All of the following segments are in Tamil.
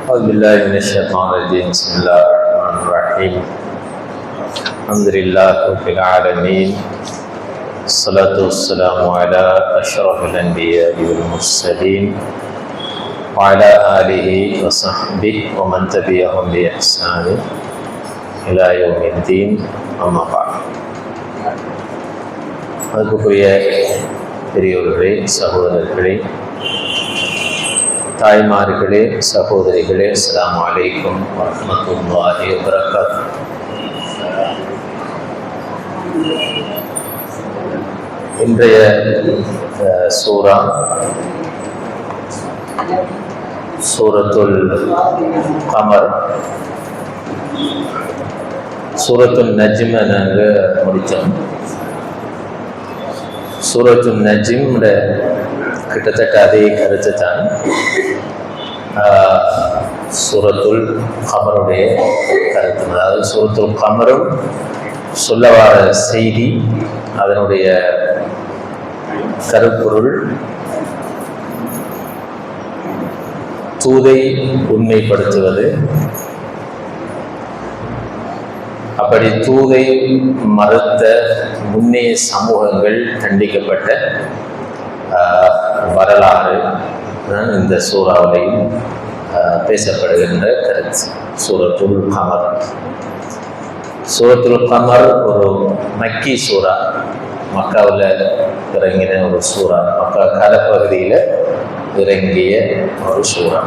أعوذ بالله من الشيطان الرجيم. بسم الله الرحمن الرحيم. الحمد لله رب العالمين. الصلاة والسلام على أشرف الأنبياء والمرسلين وعلى آله وصحبه ومن تبعهم بإحسان إلى يوم الدين. أما بعد. அதுக்குரிய பெரியோர்களே, சகோதரர்களே, தாய்மார்களே, சகோதரிகளே, அஸ்ஸலாமு அலைக்கும் வரஹ்மத்துல்லாஹி வபரகாத்துஹு. இன்றைய சூரா சூரத்துல் கமர். சூரத்துல் நஜ்ம நாங்கள் முடித்தோம். சூரத்துல் நஜ்மோட கிட்டத்தட்ட அதே கருத்து தான் சூரத்துல் கமருடைய கருத்து. அதாவது சூரத்துல் கமரும் சொல்ல வர செய்தி, அதனுடைய கருப்பொருள் தூதை உண்மைப்படுத்துவது. அப்படி தூதை மறுத்த முன்னைய சமூகங்கள் தண்டிக்கப்பட்ட வரலாறு தான் இந்த சூறாவிலையும் பேசப்படுகின்ற கருத்து. சூரத்துல் கமர். சூரத்துல் கமர் ஒரு மக்கி சூறா, மக்காவில் இறங்கின ஒரு சூறா, மக்கா காலப்பகுதியில் இறங்கிய ஒரு சூறா.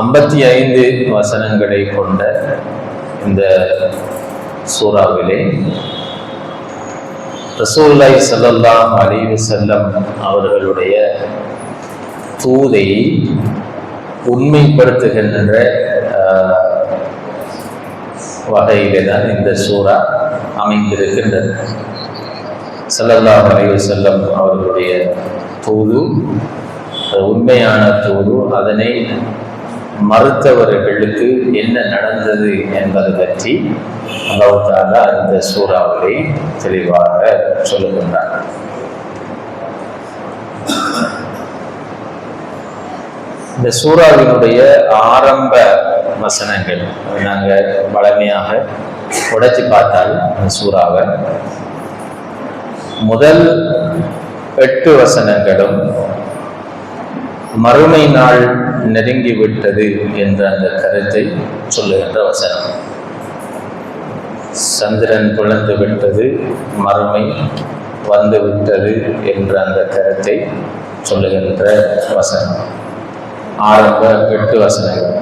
55 வசனங்களை கொண்ட இந்த சூறாவிலே ரசூலுல்லாஹி ஸல்லல்லாஹு அலைஹி வஸல்லம் அவர்களுடைய தூதை உண்மைப்படுத்துகின்ற வகையிலே தான் இந்த சூறா அமைந்திருக்கின்றது. ஸல்லல்லாஹு அலைஹி வஸல்லம் அவர்களுடைய தூது உண்மையான தூது, அதனை மறுத்தவர்களுக்கு என்ன நடந்தது என்பது பற்றி அல்லாஹ் தஆலா இந்த சூறாவிலே தெளிவாக சொல்லுகின்றார். இந்த சூறாவினுடைய ஆரம்ப வசனங்கள் நாங்கள் வழமையாக உடைச்சு பார்த்தால் இந்த சூறாவை முதல் 8 வசனங்களும் மறுமை நாள் நெருங்கிவிட்டது என்ற அந்த கருத்தை சொல்லுகின்ற வசனம். சந்திரன் பிளந்து விட்டது, மறுமை வந்து விட்டது என்ற அந்த கருத்தை சொல்லுகின்ற வசனம். ஆரம்ப 8 வசனங்கள்.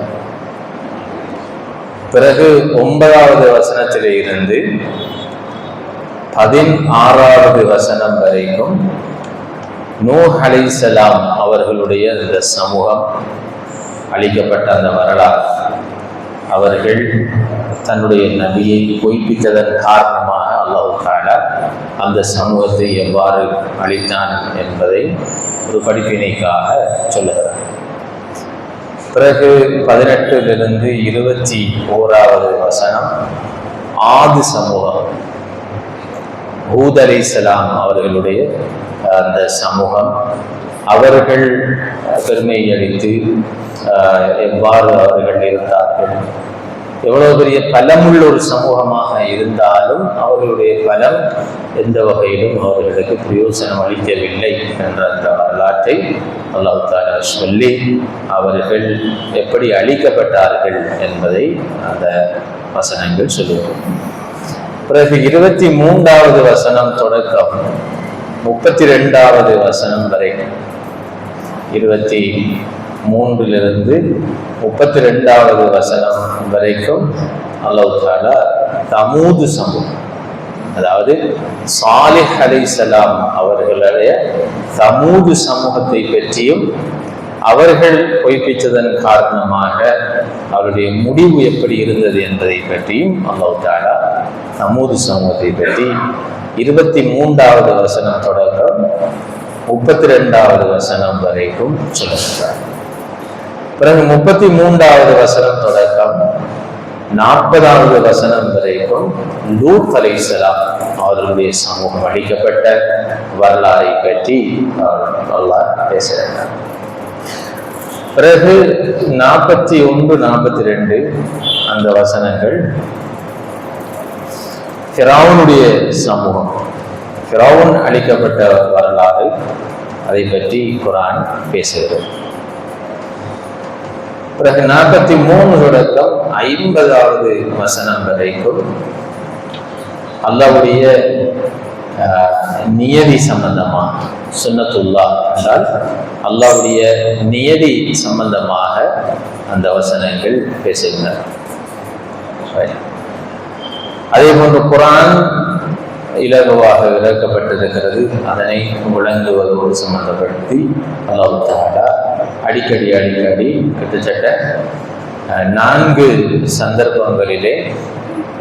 பிறகு 9வது வசனத்திலே இருந்து 16வது வசனம் வரைக்கும் நூஹ் அலைஹிஸ்ஸலாம் அவர்களுடைய இந்த சமூகம் அழிக்கப்பட்ட அந்த வரலாறு, அவர்கள் தன்னுடைய நபியை பொய்ப்பித்ததன் காரணமாக அல்லாஹ் தஆலா அந்த சமூகத்தை எவ்வாறு அழித்தான் என்பதை ஒரு படிப்பினைக்காக சொல்லுகிறார். பிறகு 18லிருந்து 21வது வசனம் ஆது சமூகம், ஹூத் அலைஹிஸ்ஸலாம் அவர்களுடைய அந்த சமூகம், அவர்கள் பெருமை அளித்து எவ்வாறு அவர்கள் இருந்தார்கள், எவ்வளவு பெரிய பலமுள்ள ஒரு சமூகமாக இருந்தாலும் அவர்களுடைய பலம் எந்த வகையிலும் அவர்களுக்கு பிரயோசனம் அளிக்கவில்லை என்ற அந்த வரலாற்றை அல்லாஹ் தஆலா சொல்லி அவர்கள் எப்படி அழிக்கப்பட்டார்கள் என்பதை அந்த வசனங்கள் சொல்லுவோம். பிறகு 23வது வசனம் தொடக்கம் 32வது வசனம் வரை, 23லிருந்து 32வது வசனம் வரைக்கும் அல்லாஹ் தஆலா தமூது சமூகம், அதாவது சாலிஹ் அலைஹிஸ்ஸலாம் அவர்களுடைய தமூது சமூகத்தை பற்றியும் அவர்கள் பொய்ப்பித்ததன் காரணமாக அவருடைய முடிவு எப்படி இருந்தது என்பதை பற்றியும் அல்லாஹ் தஆலா தமூது சமூகத்தை பற்றி 23வது வசனம் தொடக்கம் 32வது வசனம் வரைக்கும் சொல்லுகிறார். பிறகு 33வது வசனம் தொடக்கம் 40வது வசனம் வரைக்கும் லூத் அலைஹிஸ்ஸலாம் அவர்களுடைய சமூகம் அழிக்கப்பட்ட வரலாறை பற்றி அல்லாஹ் பேசுகிறார். பிறகு 41, 42 அந்த வசனங்கள் ஃபிரௌனுடைய சமூகம், ஃபிரௌன் அளிக்கப்பட்ட வரலாறு, அதை பற்றி குர்ஆன் பேசுகிறது. பிறகு 43 தொடக்கம் 50வது வசனம் வரைக்கும் அல்லாஹ்வுடைய நியதி சம்பந்தமாக, சுன்னத்துல்லா என்றால் அல்லாஹ்வுடைய நியதி சம்பந்தமாக அந்த வசனங்கள் பேசுகின்றன. அதே போன்று குர்ஆன் இலகுவாக விளக்கப்பட்டிருக்கிறது. அதனை விளங்குவதோடு சம்பந்தப்படுத்தி அல்லாஹ் தஆலா அடிக்கடி கிட்டத்தட்ட 4 சந்தர்ப்பங்களிலே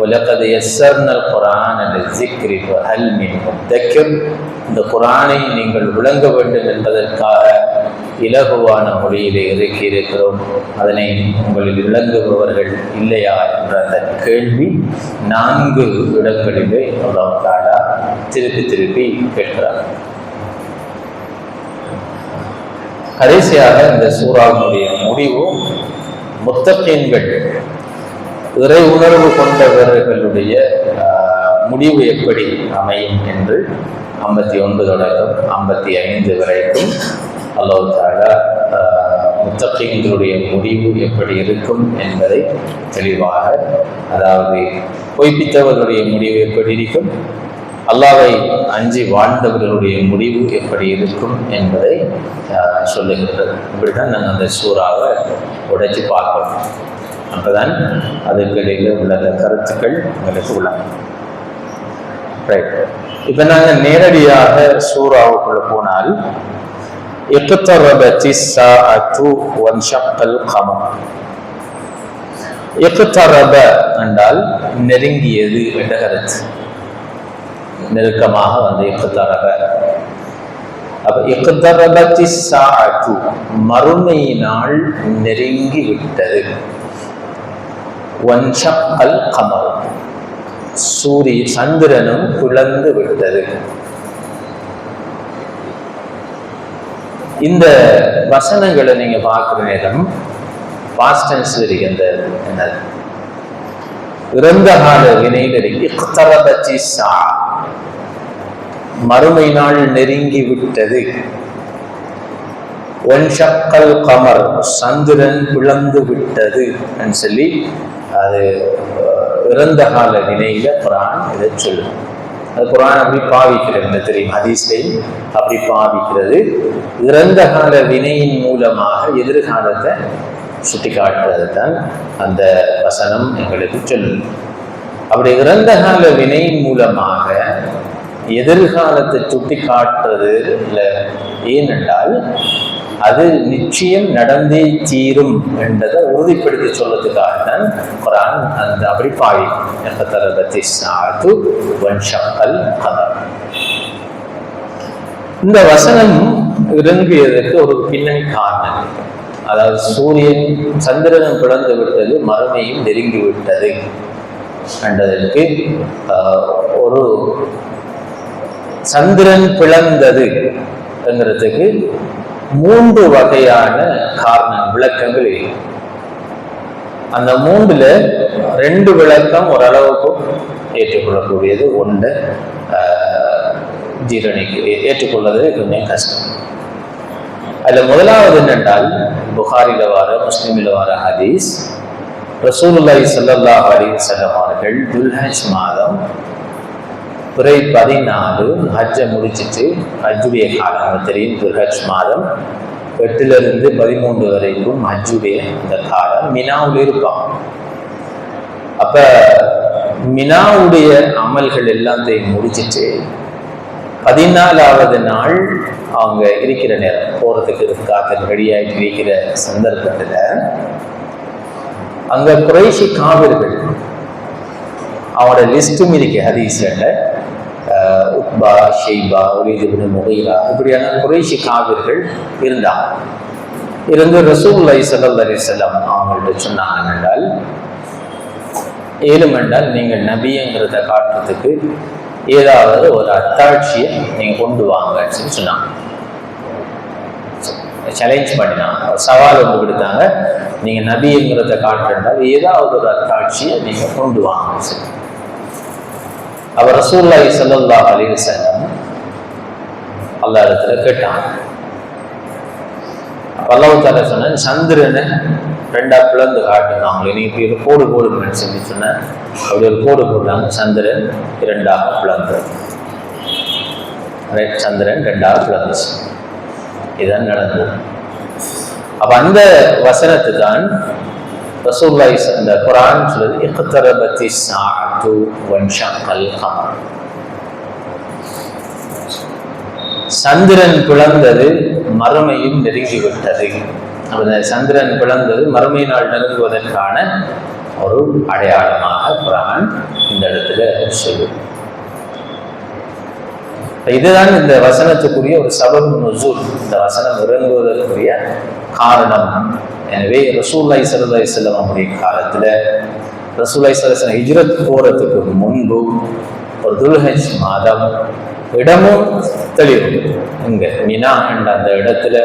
وَلَقَدْ يَسَّرْنَا الْقُرْآنَ لِلذِّكْرِ فَهَلْ مِن مُدَّكِرٍ, இந்த குர்ஆனை நீங்கள் விளங்க வேண்டும் என்பதற்காக இலகுவான மொழியிலே இருக்கிறோம், அதனை உங்களில் விளங்குபவர்கள் இல்லையா என்ற அந்த கேள்வி 4 இடங்களிலே அல்லாஹ் தஆலா திருப்பி கேட்கிறார். கடைசியாக இந்த சூராவினுடைய முடிவு முத்தகீன்கள், இறை உணர்வு கொண்டவர்களுடைய முடிவு எப்படி அமையும் என்று 51 தொடக்கம் 55 வரைக்கும் அல்லாஹ் தஆலா முத்தகீன்களுடைய முடிவு எப்படி இருக்கும் என்பதை தெளிவாக, அதாவது பொய்ப்பித்தவர்களுடைய முடிவு எப்படி இருக்கும், அல்லாஹ்வை அஞ்சி வாழ்ந்தவர்களுடைய முடிவு எப்படி இருக்கும் என்பதை சொல்லுகிறது. இப்படிதான் நாங்கள் அந்த சூறாவை உடைச்சு பார்க்கணும். அப்பதான் அதற்கு இடையில உள்ள கருத்துக்கள் எங்களுக்கு உள்ளன. ரைட், இப்ப நாங்கள் நேரடியாக சூறாவுக்குள்ள போனால், இக்தரபத்தி ஸாஅத்து வன்ஷக்கல் கமர். இக்தரப என்றால் நெருங்கியது என்ற கருத்து, நெருக்கமாக வந்து இக்தரப. அப்ப இக்தரபத்தி ஸாஅத்து மறுமை நாள் நெருங்கி விட்டது. வன்ஷக்கல் கமர் சந்திரனும் பிளந்து விட்டது. இந்த வசனங்களை நீங்க பார்க்கிற நேரம் பாஸ்ட் டென்ஸ் அந்த என்னது இறந்த கால வினையில் இக்தரபத்தி ஸாஅ மறுமை நாள் நெருங்கி விட்டது. வன்ஷக்கல் கமர் சந்திரன் பிளந்து விட்டது என்று சொல்லி அது இறந்த கால வினையில குர்ஆன் இதை சொல்லுது. அது குர்ஆன் அப்படி பாவிக்கிறது தெரியும், ஹதீஸ்லையும் அப்படி பாவிக்கிறது. இறந்த கால வினையின் மூலமாக எதிர்காலத்தை சுட்டி காட்டுறது தான் அந்த வசனம் எங்களுக்கு சொல்லுது. அப்படி இறந்த கால வினையின் மூலமாக எதிர்காலத்தை சுட்டி காட்டுறது இல்லை. ஏனென்றால் அது நிச்சயம் நடந்தே தீரும் என்றதை உறுதிப்படுத்தி சொல்றதுக்காகத்தான் குர்ஆன் அந்த அப்படி பாவி. இந்த வசனம் இறங்கியதற்கு ஒரு பின்னணி காரணம் இருக்கு. அதாவது சூரியன் சந்திரனும் பிளந்து விட்டது, மறுமையும் நெருங்கி விட்டது என்றதற்கு ஒரு சந்திரன் பிளந்தது என்கிறதுக்கு 3 வகையான காரணம் விளக்கங்கள் இருக்கு. அந்த 3ல 2 விளக்கம் ஓரளவுக்கு ஏற்றுக்கொள்ளக்கூடியது, ஒன்று ஏற்றுக்கொள்வது கொஞ்சம் கஷ்டம். அதுல முதலாவது என்னென்றால், புகாரில வார முஸ்லிமில் வார ஹதீஸ், ரசூலுல்லாஹி ஸல்லல்லாஹு அலைஹி வஸல்லம் அவர்கள் துல்ஹஜ் மாதம் பிறை 14 ஹஜ்ஜை முடிச்சுட்டு, ஹஜ்ஜுடைய காலம் தெரியும், துல்ஹஜ் மாதம் 8லிருந்து 13 வரைக்கும் ஹஜ்ஜுடைய இந்த காலம் மினாவில் இருப்பாங்க. அப்ப மினாவுடைய அமல்கள் எல்லாத்தையும் முடிச்சுட்டு 14வது நாள் அவங்க இருக்கிற நேரம், போறதுக்கு காத்து ரெடியாகிட்டு இருக்கிற சந்தர்ப்பத்துல அங்க குறைஷி காவிர்கள், அவனோட லிஸ்டும் இருக்கு ஹதீஸ்ல, உக்பா, ஷைபா, வலீத் இப்னு முகீரா, இப்படியான குறைஷி காவிர்கள் இருந்து ரசூலுல்லாஹி ஸல்லல்லாஹு அலைஹி வஸல்லம் அவங்கள்ட்ட சொன்னாங்க என்றால், ஏழுமென்றால் நீங்கள் நபிங்கிறத காட்டுறதுக்கு ஏதாவது ஒரு அத்தாட்சியை நீங்க கொண்டு வாங்கன்னு சொல்லி சொன்னாங்க. சேலஞ்ச் பண்ணினாங்க, சவால் ஒன்று விடுத்தாங்க. நீங்கள் நபிங்கிறத காட்டுறால் ஏதாவது ஒரு அத்தாட்சியை நீங்கள் கொண்டு வாங்க. சரி, அவர் ரசூலுல்லாஹி ஸல்லல்லாஹு அலைஹி வஸல்லம் அல்லாஹ் இடத்துல கேட்டாங்க. அல்லாஹ் தஆலா சொன்ன சந்திரனை ரெண்டா பிளந்து காட்டுனாங்களே, நீ இப்படி ஒரு கோடு போடுங்கன்னு சொல்லி சொன்ன. அப்படி ஒரு கோடு போட்டாங்க, சந்திரன் இரண்டாக பிளந்து. சந்திரன் ரெண்டாக பிளந்துச்சு. இதுதான் நடந்தது. அப்ப அந்த வசனத்து தான் ரசூலுல்லாஹி இந்த குர்ஆன் சொல்லுது, இக்தரபத்தி ஸாஅத்து வன்ஷக்கல் கமர். சந்திரன் பிளந்தது, மறுமையும் நெருங்கிவிட்டது. அந்த சந்திரன் பிளந்தது மறுமை நாள் நெருங்குவதற்கான ஒரு அடையாளமாக குர்ஆன் இந்த இடத்துல சொல்லுது. இதுதான் இந்த வசனத்துக்குரிய ஒரு சபபு நுசூல், இந்த வசனம் இறங்குவதற்குரிய காரணம். எனவே ரசூலுல்லாஹி ஸல்லல்லாஹு அலைஹி வஸல்லம் அவருடைய காலத்துல ரசூலுல்லாஹி ஸல்லல்லாஹு அலைஹி வஸல்லம் ஹிஜ்ரத் போறதுக்கு முன்பு ஒரு துல்ஹஜ் மாதம், இடமும் தெளிவு, இங்க மினா என்ற அந்த இடத்துல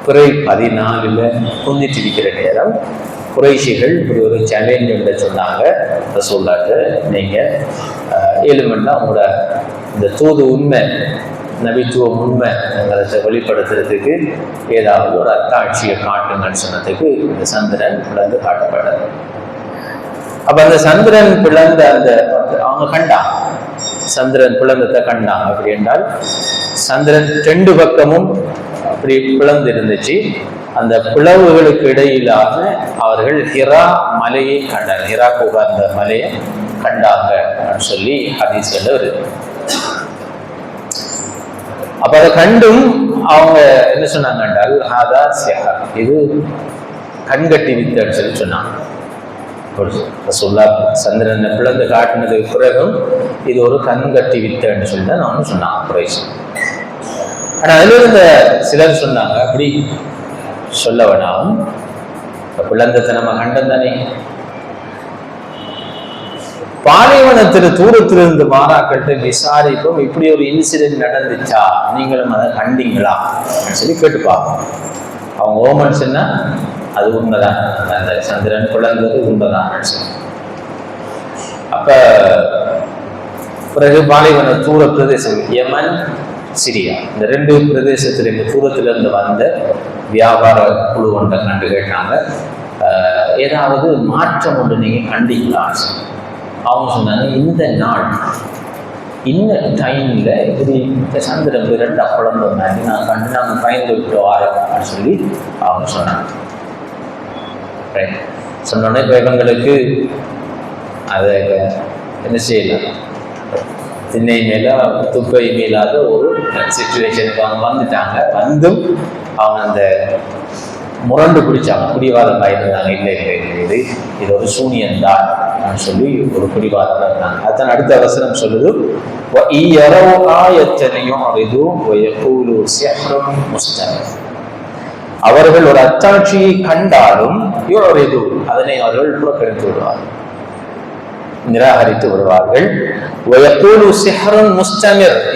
பிறை 14 குந்திட்டு இருக்கிற நேரம் குறைஷிகள் இப்படி ஒரு சேலஞ்ச் என்று சொன்னாங்க ரசூலுல்லாஹ்ட்ட, நீங்க 7 மணி உங்களோட இந்த தூது உண்மை, நபித்துவம் உண்மைங்கிறத வெளிப்படுத்துறதுக்கு ஏதாவது ஒரு அத்தாட்சியை காட்டுங்கன்னு சொன்னதுக்கு இந்த சந்திரன் பிளந்து காட்டப்பட்டது. அப்ப அந்த சந்திரன் பிளந்த அந்த அவங்க கண்டாங்க, சந்திரன் பிளந்தத்தை கண்டாங்க. அப்படி என்றால் சந்திரன் 2 பக்கமும் அப்படி பிளந்து இருந்துச்சு. அந்த பிளவுகளுக்கு இடையிலாக அவர்கள் ஹிரா மலையை கண்டாங்க, ஹிரா குகா அந்த மலையை கண்டாங்க சொல்லி ஹதீஸ்ல வருது. அப்ப அதை கண்டும் அவங்க என்ன சொன்னாங்க என்றால், ஹாதா சிஹர், இது கண்கட்டி வித்தன்னு சொல்லி சொன்னாங்க. ரசூலுல்லாஹ் சந்திரனை பிளந்து காட்டினதுக்கு பிறகும் இது ஒரு கண்கட்டி வித்தன்னு சொல்லி தான் நான் சொன்னாங்க குறைஷ். ஆனா அதுல இருந்த சிலர் சொன்னாங்க, அப்படி சொல்ல வேணாம், பிளந்தத்தை நம்ம கண்டம் தானே, பாலைவனத்திற்கு தூரத்திலிருந்து மாறாக்கட்டு விசாரிப்போம், இப்படி ஒரு இன்சிடென்ட் நடந்துச்சா, நீங்களும் அதை கண்டீங்களா சொல்லி கேட்டுப்பாங்க. அவங்க ஓமன் சொன்னா அது உண்மைதான், அந்த சந்திரன் பிளந்தது உண்மைதான். அப்ப பிறகு பாலைவன தூர பிரதேசம் யமன், சிரியா, இந்த 2 பிரதேசத்துல இந்த தூரத்திலிருந்து வந்த வியாபார குழு ஒன்றை கண்டு கேட்டாங்க, ஏதாவது மாற்றம் ஒன்று நீங்க கண்டீங்களா? அவங்க சொன்னாங்க, இந்த நாள் இந்த டைம்ல இப்படி சந்திரன் 2 குழந்தை மாதிரி நான் கண்டு நாங்கள் பயந்து விட்டு ஆரம்பின்னு சொல்லி அவங்க சொன்னாங்க. சொன்னோடனே இப்போ இவங்களுக்கு அதை என்ன செய்யலாம், திண்ணை மேல துப்பை மேலாத ஒரு சிச்சுவேஷனுக்கு அவங்க வந்துட்டாங்க. வந்தும் அவங்க அந்த முரண்டு பிடிச்சாங்க, பிடிவாதம் ஆயிருந்தாங்க. இல்லை இல்லை, இது ஒரு சூனியன்தான் சொல்லி ஒரு பிடிவாதம் இருந்தாங்க. அதான் அடுத்த அவசரம் சொல்லுது, அவர்கள் ஒரு அத்தாட்சியை கண்டாலும் அதனை அவர்கள் புறக்கணித்து விடுவார்கள், நிராகரித்து விடுவார்கள்.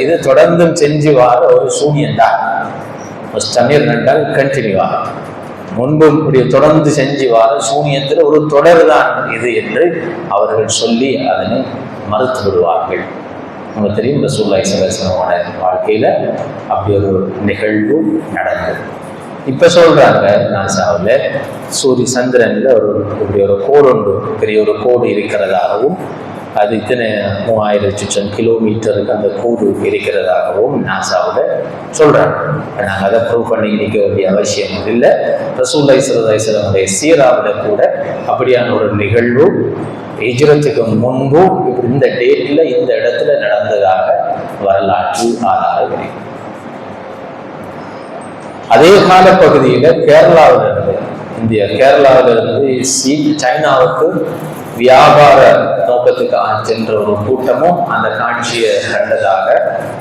இது தொடர்ந்தும் செஞ்சு வார ஒரு சூனியன் தான். முஸ்தமிர் என்றால் கண்டினியூவாக, முன்பும் இப்படி தொடர்ந்து செஞ்சு வார சூனியத்தில் ஒரு தொடர் தான் இது என்று அவர்கள் சொல்லி அதனை மறுத்து விடுவார்கள். நமக்கு தெரியும் ரசூலுல்லாஹி ஸல்லல்லாஹு அலைஹி வஸல்லம் வாழ்க்கையில அப்படி ஒரு நிகழ்வு நடந்தது. இப்ப சொல்றாங்க நாசாவில் சூரிய சந்திரன்ல இப்படி ஒரு கோடு ஒன்று, பெரிய ஒரு கோடு இருக்கிறதாகவும், அது இத்தனை 3000 கிலோமீட்டருக்கு அந்த கோடு இருக்கிறதாகவும் நாசாவில் சொல்றாங்க. நாங்கள் அதை ப்ரூவ் பண்ணி நிற்க வேண்டிய அவசியம் இல்லை. ரசூலுல்லாஹி ஸல்லல்லாஹு அலைஹி வஸல்லம் சீராவில் கூட அப்படியான ஒரு நிகழ்வு ஹிஜ்ரத்துக்கு முன்பு இந்த டேட்ல இந்த இடத்துல நடந்ததாக வரலாற்று ஆதாரம். அதே கால பகுதியில கேரளாவில் இருந்து, இந்தியா கேரளாவில் இருந்து சைனாவுக்கு வியாபார நோக்கத்துக்கு சென்ற ஒரு கூட்டமும் அந்த காட்சியை கண்டதாக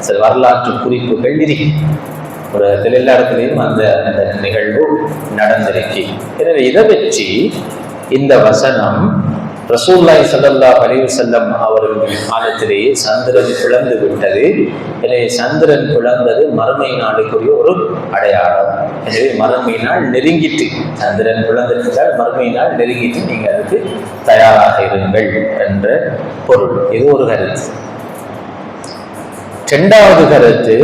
சில வரலாற்று குறிப்புகள் இருக்கு. ஒரு எல்லா இடத்துலையும் அந்த நிகழ்வு நடந்திருக்கு. எனவே இதை வச்சு இந்த வசனம் ரசூலுல்லாஹி ஸல்லல்லாஹு அலைஹி வஸல்லம் அவர்களுடைய காலத்திலேயே சந்திரன் பிளந்து விட்டது. எனவே சந்திரன் பிளந்தது மறுமை நாளுக்குரிய ஒரு அடையாளம். எனவே மறுமை நாள் நெருங்கிட்டு, சந்திரன் பிளந்துட்டால் மறுமை நாள் நெருங்கிட்டு நீங்க அதுக்கு தயாராக இருங்கள் என்ற பொருள். இது ஒரு கருத்து. இரண்டாவது கருத்து,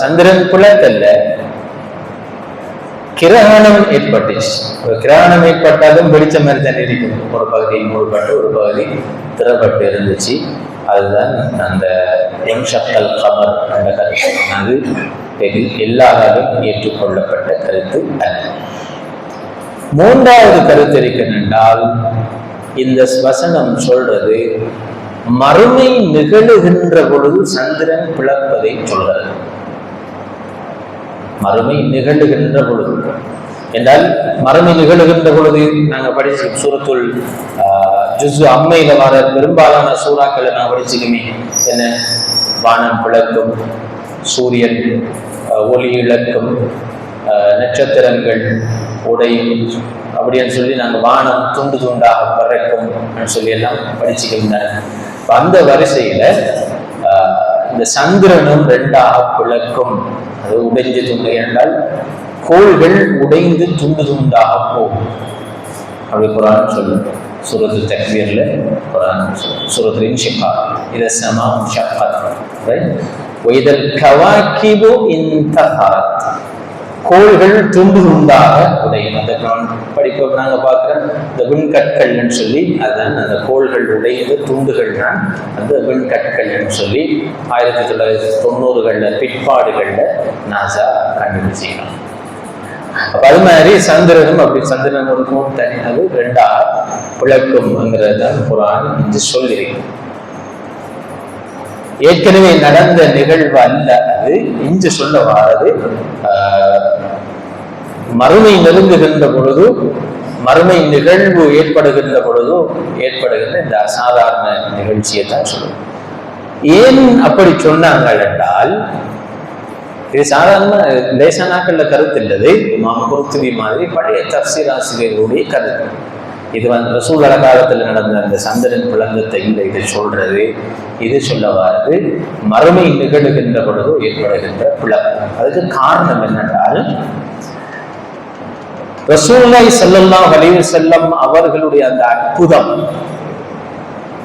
சந்திரன் பிளக்கல்ல, கிரகணம் ஏற்பட்டுச்சு. கிரகணம் ஏற்பட்டாலும் வெளிச்ச மாதிரி தான் இருக்கும். ஒரு பகுதி மூடப்பட்டு ஒரு பகுதி திறப்பட்டு இருந்துச்சு. அதுதான் அந்த எம்ஷக்கல் கமர் என்ற கருத்து. அது எல்லாராலும் ஏற்றுக்கொள்ளப்பட்ட கருத்து அல்ல. மூன்றாவது கருத்து இருக்கின்றால், இந்த வசனம் சொல்றது மறுமை நிகழுகின்ற பொழுது சந்திரன் பிளப்பதை சொல்றது. மறுமை நிகழுகின்ற பொழுது என்றால், மறுமை நிகழுகின்ற பொழுது நாங்க படிச்சு சூரத்துல் ஜுஸு அம்மையில வர பெரும்பாலான சூறாக்களை நாங்க படிச்சுக்குமே. என்ன, வானம் பிளக்கும், சூரியன் ஒளி இழக்கும், நட்சத்திரங்கள் உடையும், அப்படின்னு சொல்லி நாங்கள் வானம் துண்டு துண்டாக பறக்கும் சொல்லி எல்லாம் படிச்சுக்கின்றன. அந்த வரிசையில இந்த சந்திரனும் ரெண்டாக பிளக்கும், அது உடைஞ்சு துண்டு என்றால் கோள்கள் உடைந்து துண்டு துண்டாக போகும். அப்படி குர்ஆன் சொல்லும். சூரத்து தக்வீர்ல குர்ஆன் சொல்லும். சூரத்துல் இன்ஷிகாக், இத ஸமா ஷக்கத், வைதல் கவாகிபு இன்தஹரத், கோள்கள் துண்டு துண்டாக உடையும். அந்த படிப்பை நாங்கள் பார்க்குறோம். இந்த விண்கற்கள்னு சொல்லி, அதுதான் அந்த கோள்கள் உடையது துண்டுகள் தான் அந்த விண்கற்கள்னு சொல்லி 1990களில் பிற்பாடுகளில் நாசா கண்டுபிடிச்சிக்கலாம். அப்போ அது மாதிரி சந்திரனும் அப்படி, சந்திரன் இருக்கும் தனியாக ரெண்டாக பிளக்கும்ங்கிறது தான் குர்ஆன் இன்று சொல்லியிருக்கு. ஏற்கனவே நடந்த நிகழ்வு அல்ல அது. இன்று சொல்ல வாரது மறுமை நெருங்குகின்ற பொழுது, மறுமை நிகழ்வு ஏற்படுகின்ற பொழுது ஏற்படுகின்ற இந்த அசாதாரண நிகழ்ச்சியை தான் சொல்லுவோம். ஏன் அப்படி சொன்னாங்கள் என்றால், இது சாதாரண லேசானாக்கள்ல கருத்து இல்லது. இமாம் குர்துபி மாதிரி பழைய தஃசீர் ஆசிரியர்களுடைய கருத்து. இது ரசூலுல்லாஹ் காலத்தில் நடந்த அந்த சந்திரன் பிளந்தத்தை இல்லை இது சொல்றது. இது சொல்ல வாரது மறுமை நிகழுகின்ற பொழுது ஏற்படுகின்ற பிளக்கம். அதுக்கு காரணம் என்னென்றால், ரசூலுல்லாஹி ஸல்லல்லாஹு அலைஹி வஸல்லம் அவர்களுடைய அந்த அற்புதம்,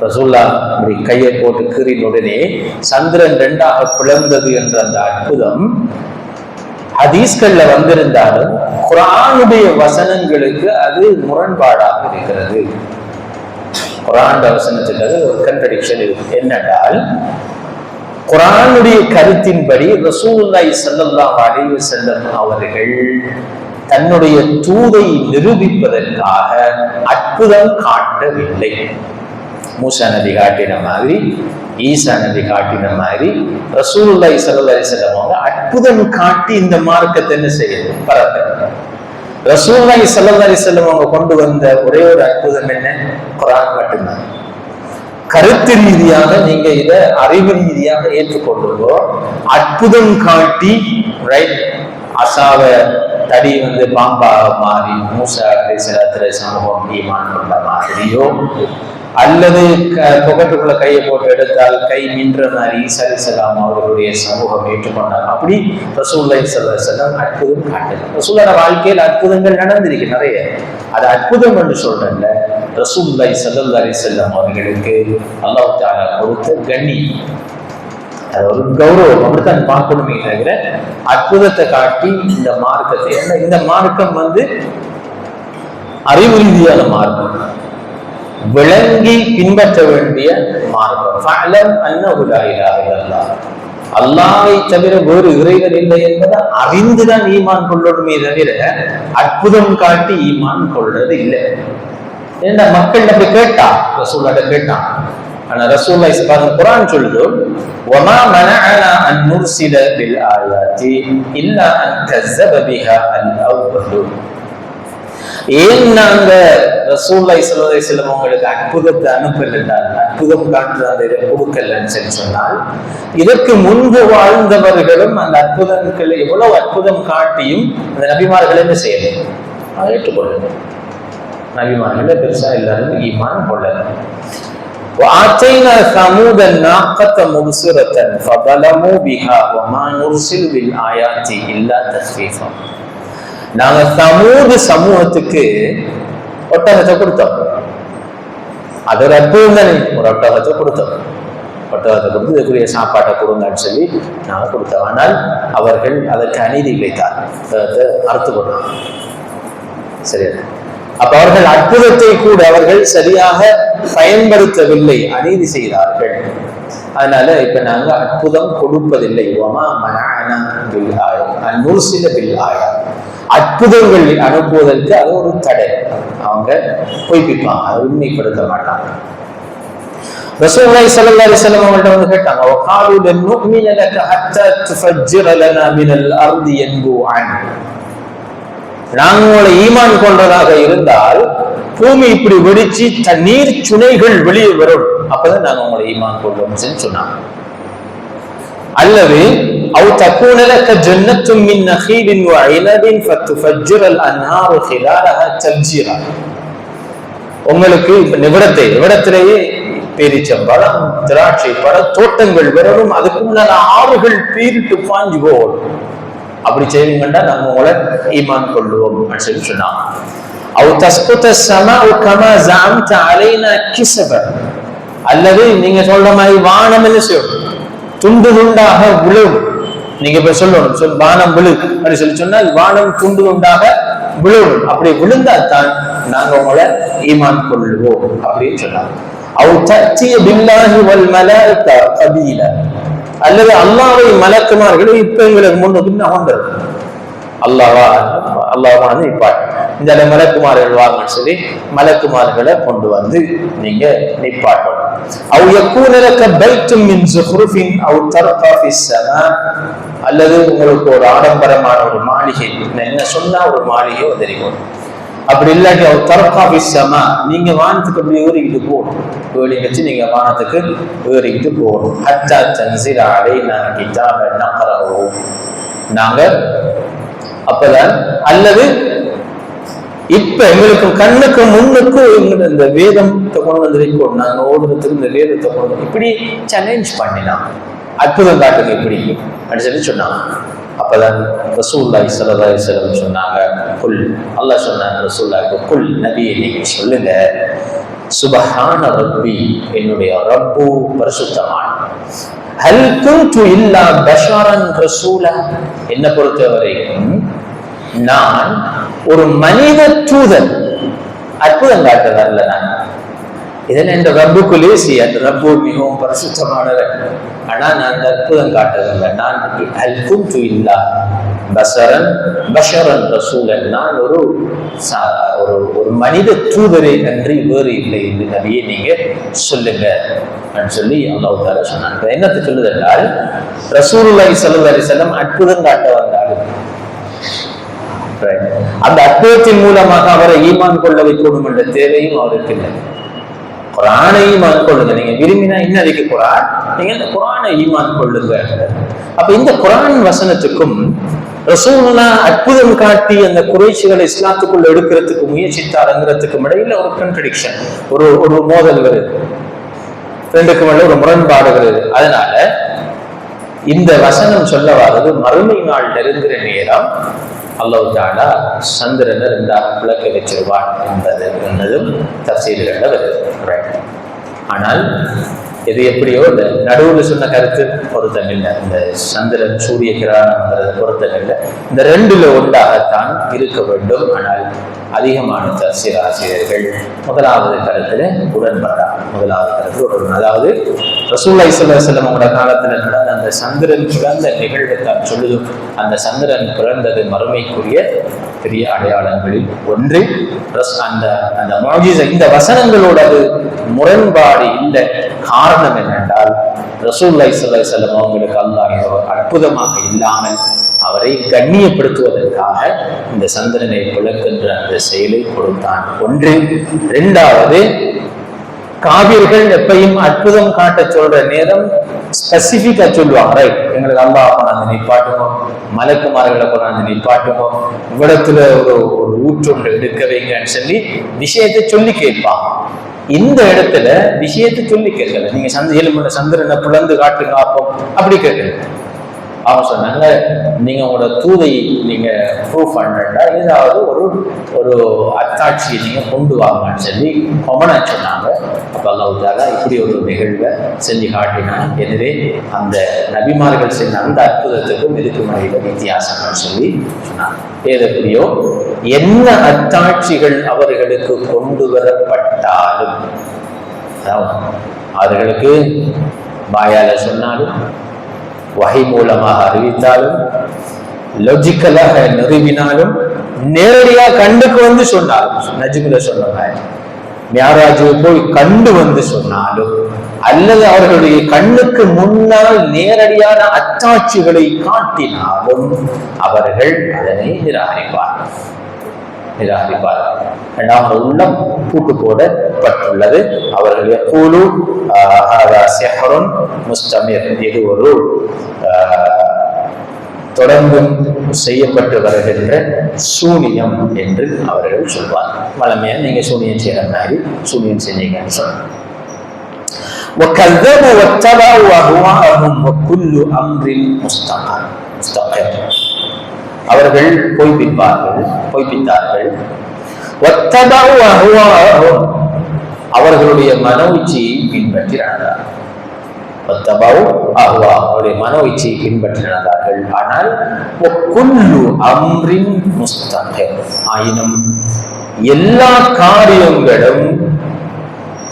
ரசூலுல்லாஹ் அப்படி கையை போட்டு கீறின உடனே சந்திரன் ரெண்டாக பிளந்தது என்ற அந்த அற்புதம் ஹதீஸ்கள்ல வந்திருந்தாலும் குர்ஆனுடைய வசனங்களுக்கு அது முரண்பாடாக இருக்கிறது. குர்ஆன் வசனத்துக்கு அது ஒரு கன்ட்ரடிக்ஷன் இருக்கு. என்னென்றால், குர்ஆனுடைய கருத்தின்படி ரசூலுல்லாஹி ஸல்லல்லாஹு அலைஹி வஸல்லம் அவர்கள் தன்னுடைய தூதை நிரூபிப்பதற்காக அற்புதம் காட்டவில்லை. மூசா நபி காட்டின மாதிரி, ஈசா நபி காட்டின மாதிரி ரசூலுல்லாஹி ஸல்லல்லாஹு அலைஹி வஸல்லம் அவங்க அற்புதம் காட்டி இந்த மார்க்கத்தை என்ன செய்யுது, பரப்புறது. ரசூலுல்லாஹி ஸல்லல்லாஹு அலைஹி வஸல்லம் அவங்க கொண்டு வந்த ஒரே ஒரு அற்புதம் என்ன, குர்ஆன் மட்டும்தான். கருத்து ரீதியாக நீங்க இதை அறிவு ரீதியாக ஏற்றுக்கொள்ளுங்கோ. அற்புதம் காட்டி அசாவ தடி பாம்பாக மாறி மூசா அலைஹிஸ்ஸலாத்து சமூகம் ஈமான் கொண்ட மாதிரியோ, அல்லது புகட்டுக்குள்ள கையை போட்டு எடுத்தால் கை நின்ற மாதிரி ஈசா அலைஹிஸ்ஸலாம் அவர்களுடைய சமூகம் ஏற்றுக்கொண்டாங்க. அப்படி ரசூலுல்லாஹி ஸல்லல்லாஹு அலைஹி வஸல்லம் அற்புதம் காட்டல. ரசூலுல்லாஹ் வாழ்க்கையில் அற்புதங்கள் நடந்திருக்கு நிறைய. அது அற்புதம் என்று சொல்றேன்ல, ரசூலுல்லாஹி ஸல்லல்லாஹு அலைஹி வஸல்லம் அவர்களுக்கு அல்லாஹ் தஆலா கொடுத்த கண்ணியம், அது ஒரு கௌரவம், அப்படித்தான் பார்க்கணுமே தவிர அற்புதத்தை காட்டி இந்த மார்க்கத்தை, இந்த மார்க்கம் அறிவு ரீதியான மார்க்கம், விளங்கி பின்பற்ற வேண்டிய மார்க்கம். அல்லாஹ்வை தவிர வேறு இறைவன் இல்லை என்பதை அறிந்துதான் ஈமான் கொள்ளணுமே தவிர அற்புதம் காட்டி ஈமான் கொள்றது இல்லை. ஏன்னா மக்கள் அப்படி கேட்டான், ரசூலுல்லாஹ் கேட்டான். ஆனா ரசூலுல்லாஹ் குர்ஆன் சொல்லுது, வமா மனஅனா அன் நுர்சில பில் ஆயாத்தி இல்லா அன் கஸப பிஹா அல் அவ்வலு. ஏன் நாங்க ரசூலுல்லாஹி ஸல்லல்லாஹு அலைஹி வஸல்லம் உங்களுக்கு அற்புதத்தை அனுப்பல, அற்புதம் காட்டுறதை கொடுக்கலன்னு சொல்லி சொன்னால், இதற்கு முன்பு வாழ்ந்தவர்களும் அந்த அற்புதங்களை எவ்வளவு அற்புதம் காட்டியும் அந்த நபிமார்கள் என்ன செய்யணும், அதை ஏற்றுக்கொள்ளணும். நபிமார்கள பெருசா எல்லாரும் ஈமான் கொள்ளல. وآتينا ثمود الناقة مبصرة فظلموا بها وما نرسل بالآيات إلا تخفيفا. நாங்க சமூக சமூகத்துக்கு ஒட்டகத்தை கொடுத்தோம். அது ஒரு அற்புதம் தானே, ஒரு ஒட்டகத்தை கொடுத்தோம். ஒட்டகத்தை கொடுத்து இதுக்குரிய சாப்பாட்டை கொடுங்கன்னு சொல்லி நாங்கள் கொடுத்தோம். ஆனால் அவர்கள் அதற்கு அநீதி இழைத்தார், அறுத்து கொண்டாங்க. சரியா? அப்ப அவர்கள் அற்புதத்தை கூட அவர்கள் சரியாக பயன்படுத்தவில்லை, அநீதி செய்தார்கள். அதனால இப்ப நாங்க அற்புதம் கொடுப்பதில்லை. அற்புதங்கள் அனுப்புவதற்கு அது ஒரு தடை. அவங்க பொய்ப்பிப்பாங்க, அதை உண்மைப்படுத்த மாட்டாங்க. ரசூலுல்லாஹி ஸல்லல்லாஹு அலைஹி வஸல்லம் அவங்கள்ட்ட வந்து கேட்டாங்க, வகாலு லன் நுமின லக ஹத்தா துஃபஜ்ஜிர லனா மினல் அர்தி யன்புஅன். நாங்க உங்களை ஈமான் கொண்டதாக இருந்தால் பூமி இப்படி வெடிச்சு தண்ணீர் சுனைகள் வெளியே வரும், அப்பதான் நாங்க உங்களை ஈமான் கொள்வோம் சொன்னாங்க. அல்லது அவ் தக்கூன லக ஜன்னத்தும் மின் நகீலின் வ இனபின் ஃபதுஃபஜ்ஜிர அல் அன்ஹாரு ஹிலாலஹா தஃஜீரா. உங்களுக்கு இப்ப நிவிடத்திலேயே பேரிச்சம்பழம், திராட்சை பழ தோட்டங்கள் வரணும், அதுக்கு முன்னால ஆறுகள் பீரிட்டு பாஞ்சு போகணும். அப்படி செய்வீங்கன்னா நாங்க உங்களை ஈமான் கொள்ளுவோம் சொல்லி சொன்னாங்க. அல்லது நீங்க சொல்ற மாதிரி வானம் என்ன செய்யும், துண்டு துண்டாக விழும். நீங்க இப்ப சொல்லணும் வானம் விழு அப்படின்னு சொல்லி சொன்னால் வானம் துண்டு துண்டாக விழும். அப்படி விழுந்தால்தான் நாங்க உங்களை ஈமான் கொள்ளுவோம் அப்படின்னு சொன்னாங்க. அல்லது அல்லாஹ்வை மலக்குமார்கள் இப்ப எங்களுக்கு முன்னுக்கு நகர்ந்தது. அல்லாஹ் இப்ப இந்த மலக்குமார்கள் வாங்கன்னு சொல்லி மலக்குமார்களை கொண்டு வந்து நீங்க நிப்பாட்டணும். அல்லது உங்களுக்கு ஒரு ஆடம்பரமான ஒரு மாளிகை, என்ன சொன்னா ஒரு மாளிகை தெரியும். அப்படி இல்லாட்டி அவர் தரக்காபிசமா நீங்க வானத்துக்கு அப்படி ஏறிக்கிட்டு போகணும், ஏறி வச்சு நீங்க வானத்துக்கு ஏறிக்கிட்டு போகணும். ஹத்தா தன்சில அலைனா கிதாப நக்ரஹு. நாங்க அப்பதான், அல்லது இப்ப எங்களுக்கு கண்ணுக்கு முன்னுக்கு இந்த வேதத்தை கொண்டு வந்து வைக்கணும், நாங்க ஓடுறதுக்கு இந்த வேதத்தை கொண்டு இப்படி சேலஞ்ச் பண்ணினா அற்புதம் காட்டுங்க இப்படி அப்படின்னு சொல்லி சொன்னாங்க. அப்பதான் ரசூலுல்லாஹி ஸல்லல்லாஹு அலைஹி வஸல்லம் சொன்னாங்க, குல், அல்லாஹ் சொன்னாங்க ரசூலுல்லாஹ்க்கு, குல் நபியே நீங்க சொல்லுங்க, சுப்ஹான ரப்பி, என்னுடைய ரப்பு பரிசுத்தமான, ஹல் குன்து இல்லா பஷரன் ரசூலா, என்ன பொறுத்தவரைக்கும் நான் ஒரு மனித தூதன், அற்புதம் காட்டுறதல்ல நான். இதன் என்ற ரப்புக்கு லேசி, அந்த ரப்பு மிகவும் பரிசுத்தமானவர். ஆனா நான் அந்த அற்புதம் காட்டுறதில்லை. நான் ஹல் குன்து இல்லா பஷரன் ரசூலன், நான் ஒரு மனித தூதரை அன்றி வேறு இல்லை என்று நபியே நீங்க சொல்லுங்க அப்படின்னு சொல்லி அல்லாஹ் தஆலா சொன்னாங்க. என்னத்தை சொல்லுது என்றால், ரசூலுல்லாஹி ஸல்லல்லாஹு அலைஹி வஸல்லம் அற்புதம் காட்ட வந்தார்கள். அந்த அற்புதத்தின் மூலமாக அவரை ஈமான் கொள்ள வைக்கணும் என்ற தேவையும் அவருக்கு இல்லை. குர்ஆனை ஈமான் கொள்ளுங்க, நீங்க விரும்பினா இன்னைக்கு குர்ஆன், நீங்க இந்த குர்ஆனை ஈமான் கொள்ளுங்க. அப்ப இந்த குர்ஆன் வசனத்துக்கும் ரசூலுல்லாஹ் அற்புதம் காட்டி அந்த குறைஷிகளை இஸ்லாத்துக்குள்ள எடுக்கிறதுக்கு முயற்சித்தாருங்கிறதுக்கும் இடையில ஒரு கன்ட்ரடிக்ஷன், ஒரு மோதல் வருது, ரெண்டுக்கும் இடையில ஒரு முரண்பாடு வருது. அதனால இந்த வசனம் சொல்ல வர்றது மறுமை நாள் நெருங்குற நேரம் அல்லாஹ் தஆலா சந்திரனை ரெண்டாக விளக்க வச்சிருவான் என்பதும் தஃசீர்கள்ல வருது. ஆனால் இது எப்படியோ இந்த நடுவில் சொன்ன கருத்து பொருத்தம் இல்லை, இந்த சந்திரன் சூரிய கிரகணம்ங்கிறது பொருத்தம் இல்லை. இந்த ரெண்டுல ஒன்றாகத்தான் இருக்க வேண்டும். ஆனால் அதிகமான தஃசீர் ஆசிரியர்கள் முதலாவது கருத்துல உடன்படுறாங்க. முதலாவது கருத்து அதாவது ரசூலுல்லாஹி ஸல்லல்லாஹு அலைஹி வஸல்லம் அவங்களோட காலத்துல நடந்த அந்த சந்திரன் பிறந்த நிகழ்வுத்தான் சொல்லுதும். அந்த சந்திரன் பிறந்தது மறுமைக்குரிய பெரிய அடையாளங்களில் ஒன்று. அந்த முஅஜிஸா, இந்த வசனங்களோட அது முரண்பாடு இல்லை. காரணம் என்னென்றால் ரசூலுல்லாஹி ஸல்லல்லாஹு அலைஹி வஸல்லம் அவங்களுக்கு அல்லாஹ் அற்புதமாக இல்லாமல் அவரை கண்ணியப்படுத்துவதற்காக இந்த சந்திரனை பிளக்கின்ற அந்த செயலை கொடுத்தான். ஒன்று. இரண்டாவது, காவிர்கள் எப்பையும் அற்புதம் காட்ட சொல்ற நேரம் ஸ்பெசிபிக்கா சொல்லுவாங்க, ரைட், எங்களுக்கு அல்லாஹ் கொண்டாந்து நிப்பாட்டுமோ, மலக்குமார்களை கொண்டாந்து நிப்பாட்டுமோ, இவ்விடத்துல ஒரு ஊற்றொன்று எடுக்க வைங்கன்னு சொல்லி விஷயத்தை சொல்லி கேட்பாங்க. இந்த இடத்துல விஷயத்தை சொல்லி கேட்கல, நீங்க சந்திரனை பிளந்து காட்டுங்க அப்போ அப்படி கேட்கல. அவங்க சொன்னாங்க, நீங்க உங்களோட தூதை நீங்க ப்ரூஃப் பண்ணா ஏதாவது ஒரு அத்தாட்சியை நீங்க கொண்டு வாங்கன்னு சொல்லி கொமனா சொன்னாங்க. அப்ப அல்லாஹ் இப்படி ஒரு நிகழ்வை செஞ்சு காட்டினான். எனவே அந்த நபிமார்கள் செஞ்ச அந்த அற்புதத்துக்கும் இதுக்கு முறையில வித்தியாசம்னு சொல்லி சொன்னாங்க. ஏதோ என்ன அத்தாட்சிகள் அவர்களுக்கு கொண்டு வரப்பட்டாலும், அவர்களுக்கு வாயால சொன்னாலும், வகை மூலமாக அறிவித்தாலும், லாஜிக்கலாக நிறுவினாலும், நேரடியாக கண்டுக்கு வந்து சொன்னாலும், நஜ்முல சொன்னாங்க, மியாராஜ் போய் கண்டு வந்து சொன்னாலும், அல்லது அவர்களுடைய கண்ணுக்கு முன்னால் நேரடியான அத்தாட்சிகளை காட்டினாலும் அவர்கள் அதனை நிராகரிப்பார்கள். இரண்டாவது உள்ளம் பூட்டு போடப்பட்டுள்ளது. அவர்கள் எப்போது முஸ்தமிர், இது ஒரு தொடர்ந்தும் செய்யப்பட்டு வருகின்ற சூனியம் என்று அவர்கள் சொல்வார். வளமையா நீங்க சூனியம் செய்யற மாதிரி சூனியம் செஞ்சீங்கன்னு சொல்றாங்க. وكذبوا واتبعوا أهواءهم وكل أمر مستقر. அவர்கள் பொய்ப்பித்தார்கள். அவர்களுடைய மனோ இச்சையை பின்பற்றி நடந்தார்கள். அவருடைய மனோ இச்சையை பின்பற்றி நடந்தார்கள். ஆனால் ஆயினும் எல்லா காரியங்களும்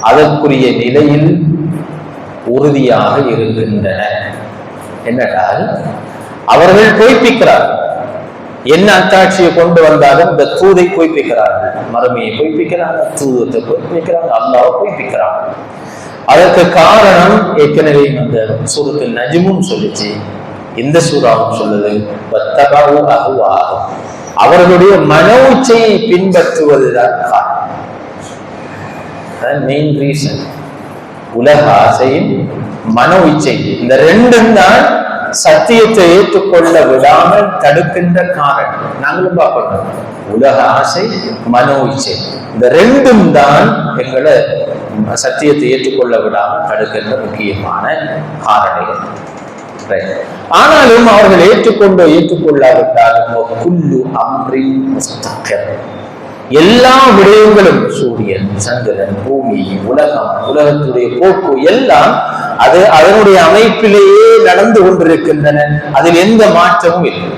அதற்குரிய நிலையில் உறுதியாக இருக்கின்றன. என்னென்றால் அவர்கள் பொய்ப்பிக்கிறார்கள். என்ன அத்தாட்சியை கொண்டு வந்தாலும் இந்த தூதை பொய்ப்பிக்கிறார்கள், மறுமையை பொய்ப்பிக்கிறாங்க, தூதத்தை பொய்ப்பிக்கிறாங்க, அல்லாஹ்வை பொய்ப்பிக்கிறாங்க. அதற்கு காரணம் ஏற்கனவே அந்த சூரத்தில் நஜ்மும் சொல்லிச்சு, இந்த சூறாவும் சொல்லுது, அவர்களுடைய மனோ இச்சையை பின்பற்றுவதுதான் மெயின் ரீசன். உலக ஆசையும் மனோ இச்சை, இந்த ரெண்டும் தான் சத்தியத்தை ஏற்றுக்கொள்ள விடாமல் தடுக்கின்ற காரணம். நாங்களும் பார்க்கணும், உலக ஆசை, மனோ இச்சை, இந்த ரெண்டும் தான் எங்களை சத்தியத்தை ஏற்றுக்கொள்ள விடாமல் தடுக்கின்ற முக்கியமான காரணிகள். ஆனாலும் அவர்கள் ஏற்றுக்கொள்ளாவிட்டாலும் குல்லு அம்ரின் முஸ்தகிர், எல்லா விடயங்களும், சூரியன், சந்திரன், பூமி, உலகத்துடைய போக்கு எல்லாம் அது அதனுடைய அமைப்பிலேயே நடந்து கொண்டிருக்கின்றன. அதில் எந்த மாற்றமும் இல்லை,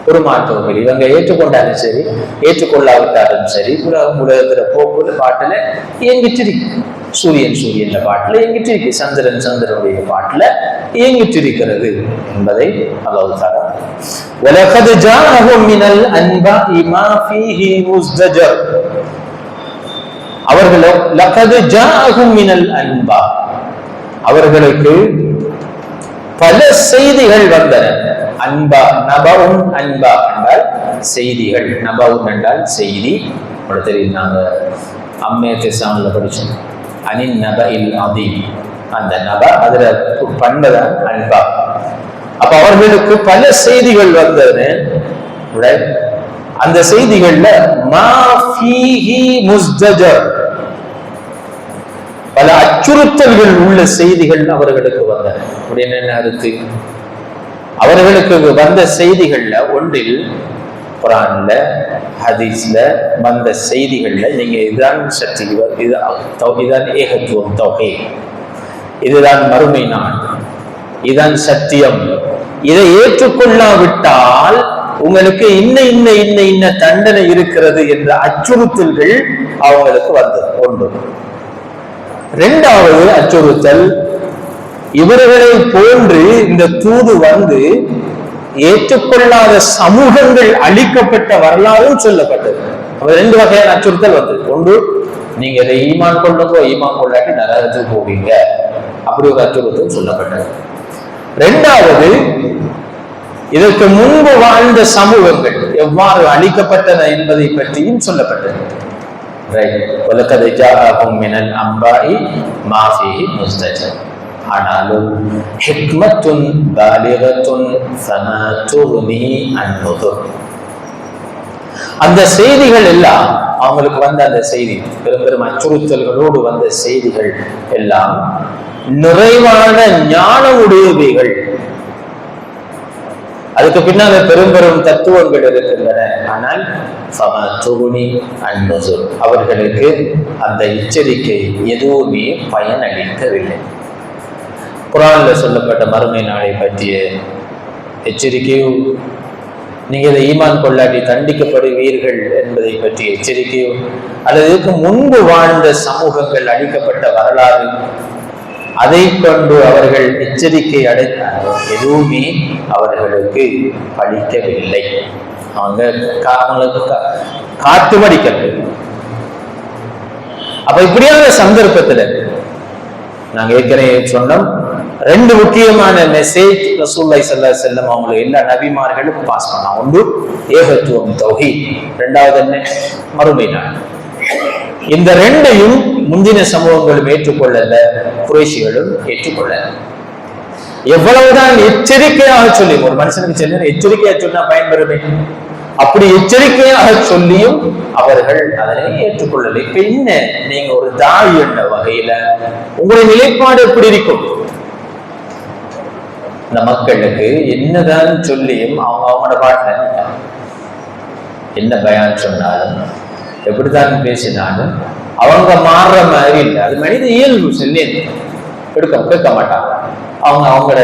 ஒரு மாற்றமும் இல்லை. இவங்க ஏற்றுக்கொண்டாலும் சரி, ஏற்றுக்கொள்ளாவிட்டாலும் சரி, உலகத்துல போக்குல பாட்டுல இயங்கிட்டு இருக்கு. சூரியன்ல பாட்டுல இயங்கிட்டு இருக்கு, சந்திரனுடைய பாட்டுல இயங்கிட்டு இருக்கிறது என்பதை அல்லாஹ் தஆலா وَلَقَدْ جَاءَهُم مِّنَ الْأَنْبَاءِ مَا فِيهِ مُزْدَجَرٌ. அவர்களுக்கு பல செய்திகள் வந்தன. அன்பா நபவுன், அன்பா என்றால் செய்திகள், நபவுன் என்றால் செய்தி. தெரியும், நாங்க அம்மையத்தை சாமில படிச்சோம், அனின் நப இல் அதீம், அந்த நப அதுல பண்பதான் அன்பா. அப்ப அவர்களுக்கு பல செய்திகள் வந்தன. அந்த செய்திகள்ல மா ஃபீஹி முஸ்தஜர், பல அச்சுறுத்தல்கள் உள்ள செய்திகள் அவர்களுக்கு வந்தன. அப்படின்னு என்ன அர்த்தம்? அவர்களுக்கு வந்த செய்திகள்ல ஒன்றில் குர்ஆன்ல, ஹதீஸ்ல வந்த செய்திகள்ல நீங்க இதுதான் சக்தி, இதுதான் ஏகத்துவம், தௌஹீத், இதுதான் மறுமை நாள், இதுதான் சத்தியம், இதை ஏற்றுக்கொள்ளாவிட்டால் உங்களுக்கு இன்ன தண்டனை இருக்கிறது என்ற அச்சுறுத்தல்கள் அவங்களுக்கு வந்தது. ஒன்று. இரண்டாவது அச்சுறுத்தல், இவர்களை போன்று இந்த தூது வந்து ஏற்றுக்கொள்ளாத சமூகங்கள் அழிக்கப்பட்ட வரலாறும் சொல்லப்பட்டது. ரெண்டு வகையான அச்சுறுத்தல் வந்தது. ஒன்று, நீங்க இதை ஈமான் கொள்ளுங்கோ, ஈமான் கொள்ளாட்டி நரகத்துக்கு போவீங்க, அப்படி ஒரு அச்சுறுத்தல் சொல்லப்பட்டது. இரண்டாவது, இதற்கு முன்பு வாழ்ந்த சமூகங்கள் எவ்வாறு அழிக்கப்பட்டன என்பதை பற்றியும் சொல்லப்பட்டது. வலகத் ஜாஅகும் மினல் அம்பாஇ மா ஃபீஹி முஸ்தஜர். ஆனாலும் ஹிக்மத்துன் பாலிகத்துன் ஃபமா துக்னி அன் நுதுர். அந்த செய்திகள் எல்லாம் அவங்களுக்கு வந்த அந்த செய்தி, பெரும் பெரும் அச்சுறுத்தல்களோடு வந்த செய்திகள் எல்லாம் நிறைவான ஞான உடையவைகள். அதுக்கு பின்னால பெரும் பெரும் தத்துவங்கள் இருக்கின்றன. ஆனால் அவர்களுக்கு அந்த எச்சரிக்கை எதுவுமே பயனளிக்கவில்லை. குர்ஆன்ல சொல்லப்பட்ட மறுமை நாளை பற்றிய எச்சரிக்கையும், நீங்க இதை ஈமான் கொள்ளாட்டி தண்டிக்கப்படுவீர்கள் என்பதை பற்றிய எச்சரிக்கையும், அல்லது இதுக்கு முன்பு வாழ்ந்த சமூகங்கள் அளிக்கப்பட்ட வரலாறு, அதை கொண்டு அவர்கள் எச்சரிக்கை அடைத்தார்கள், எதுவுமே அவர்களுக்கு பலிக்கவில்லை. அவங்களுக்கு காட்டுமடிக்கவில்லை. அப்ப இப்படியான சந்தர்ப்பத்துல நாங்க ஏற்கனவே சொன்னோம், ரெண்டு முக்கியமான மெசேஜ் ரசூலுல்லாஹி ஸல்லல்லாஹு அலைஹி வஸல்லம் அவங்க எல்லா நபிமார்களும் பாஸ் பண்ணாங்க. ஒன்று ஏகத்துவம் தௌஹீத், இரண்டாவது என்ன மறுமை நாள். இந்த ரெண்டையும் முந்தின சமூகங்களும் ஏற்றுக்கொள்ளல, குறைஷிகளும் ஏற்றுக்கொள்ளல. எவ்வளவுதான் எச்சரிக்கையாக சொல்லி, ஒரு மனுஷனுக்கு சொல்ல எச்சரிக்கையாக சொன்னா பயன்பெறுமே, அப்படி எச்சரிக்கையாக சொல்லியும் அவர்கள் அதனை ஏற்றுக்கொள்ளலை. இப்ப என்ன, நீங்க ஒரு தாய் என்ற வகையில உங்களுடைய நிலைப்பாடு எப்படி இருக்கும்? இந்த மக்களுக்கு என்னதான் சொல்லியும் அவங்களோட பாட்டுல என்ன பயான் சொன்னாலும் எப்படித்தான் பேசினாலும் அவங்க மாறுற மாதிரி இல்லை. அது மனித இயல்பு, சொல்லி கேட்க மாட்டாங்க. அவங்களோட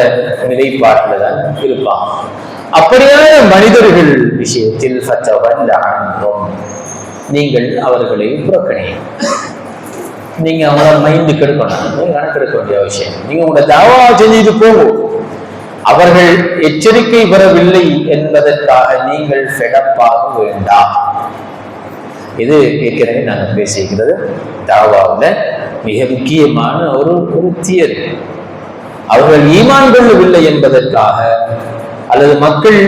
நிலைப்பாட்டுல தான் இருப்பாங்க. அப்படியான மனிதர்கள் விஷயத்தில் நீங்கள் அவர்களை புறக்கணியும். நீங்க அவங்கள மைண்டு கெடுக்கணும், கணக்கெடுக்க வேண்டிய விஷயம். நீங்க உங்களோட தாவா செஞ்சுட்டு போகும். அவர்கள் எச்சரிக்கை பெறவில்லை என்பதற்காக நீங்கள் ஃபெடப்பாக வேண்டாம். இது ஏற்கனவே நாங்கள் பேசிக்கிறது தாவாவில் மிக முக்கியமான ஒரு தியரி. அவர்கள் ஈமான் கொள்ளவில்லை என்பதற்காக, அல்லது மக்கள்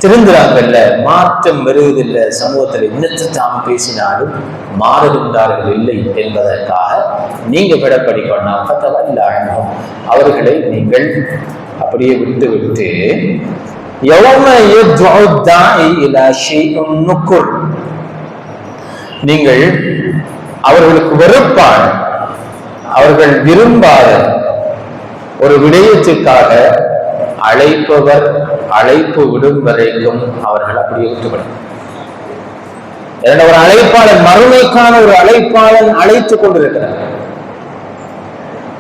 திருந்துறாங்கல்ல, மாற்றம் வருவதில்லை, சமூகத்தில் என்னத்தை தாம் பேசினாலும் மாறுகின்றார்கள் இல்லை என்பதற்காக நீங்க விடப்படி பண்ணால் அவர்களை நீங்கள் அப்படியே விட்டு நீங்கள் அவர்களுக்கு வெறுப்பான, அவர்கள் விரும்பாத ஒரு விடயத்திற்காக அழைப்பவர் அழைப்பு விடும் வரைக்கும் அவர்கள் அப்படியே விட்டுவிடும். ஒரு அழைப்பாளன், மறுமைக்கான ஒரு அழைப்பாளன் அழைத்துக் கொண்டிருக்கிறார்.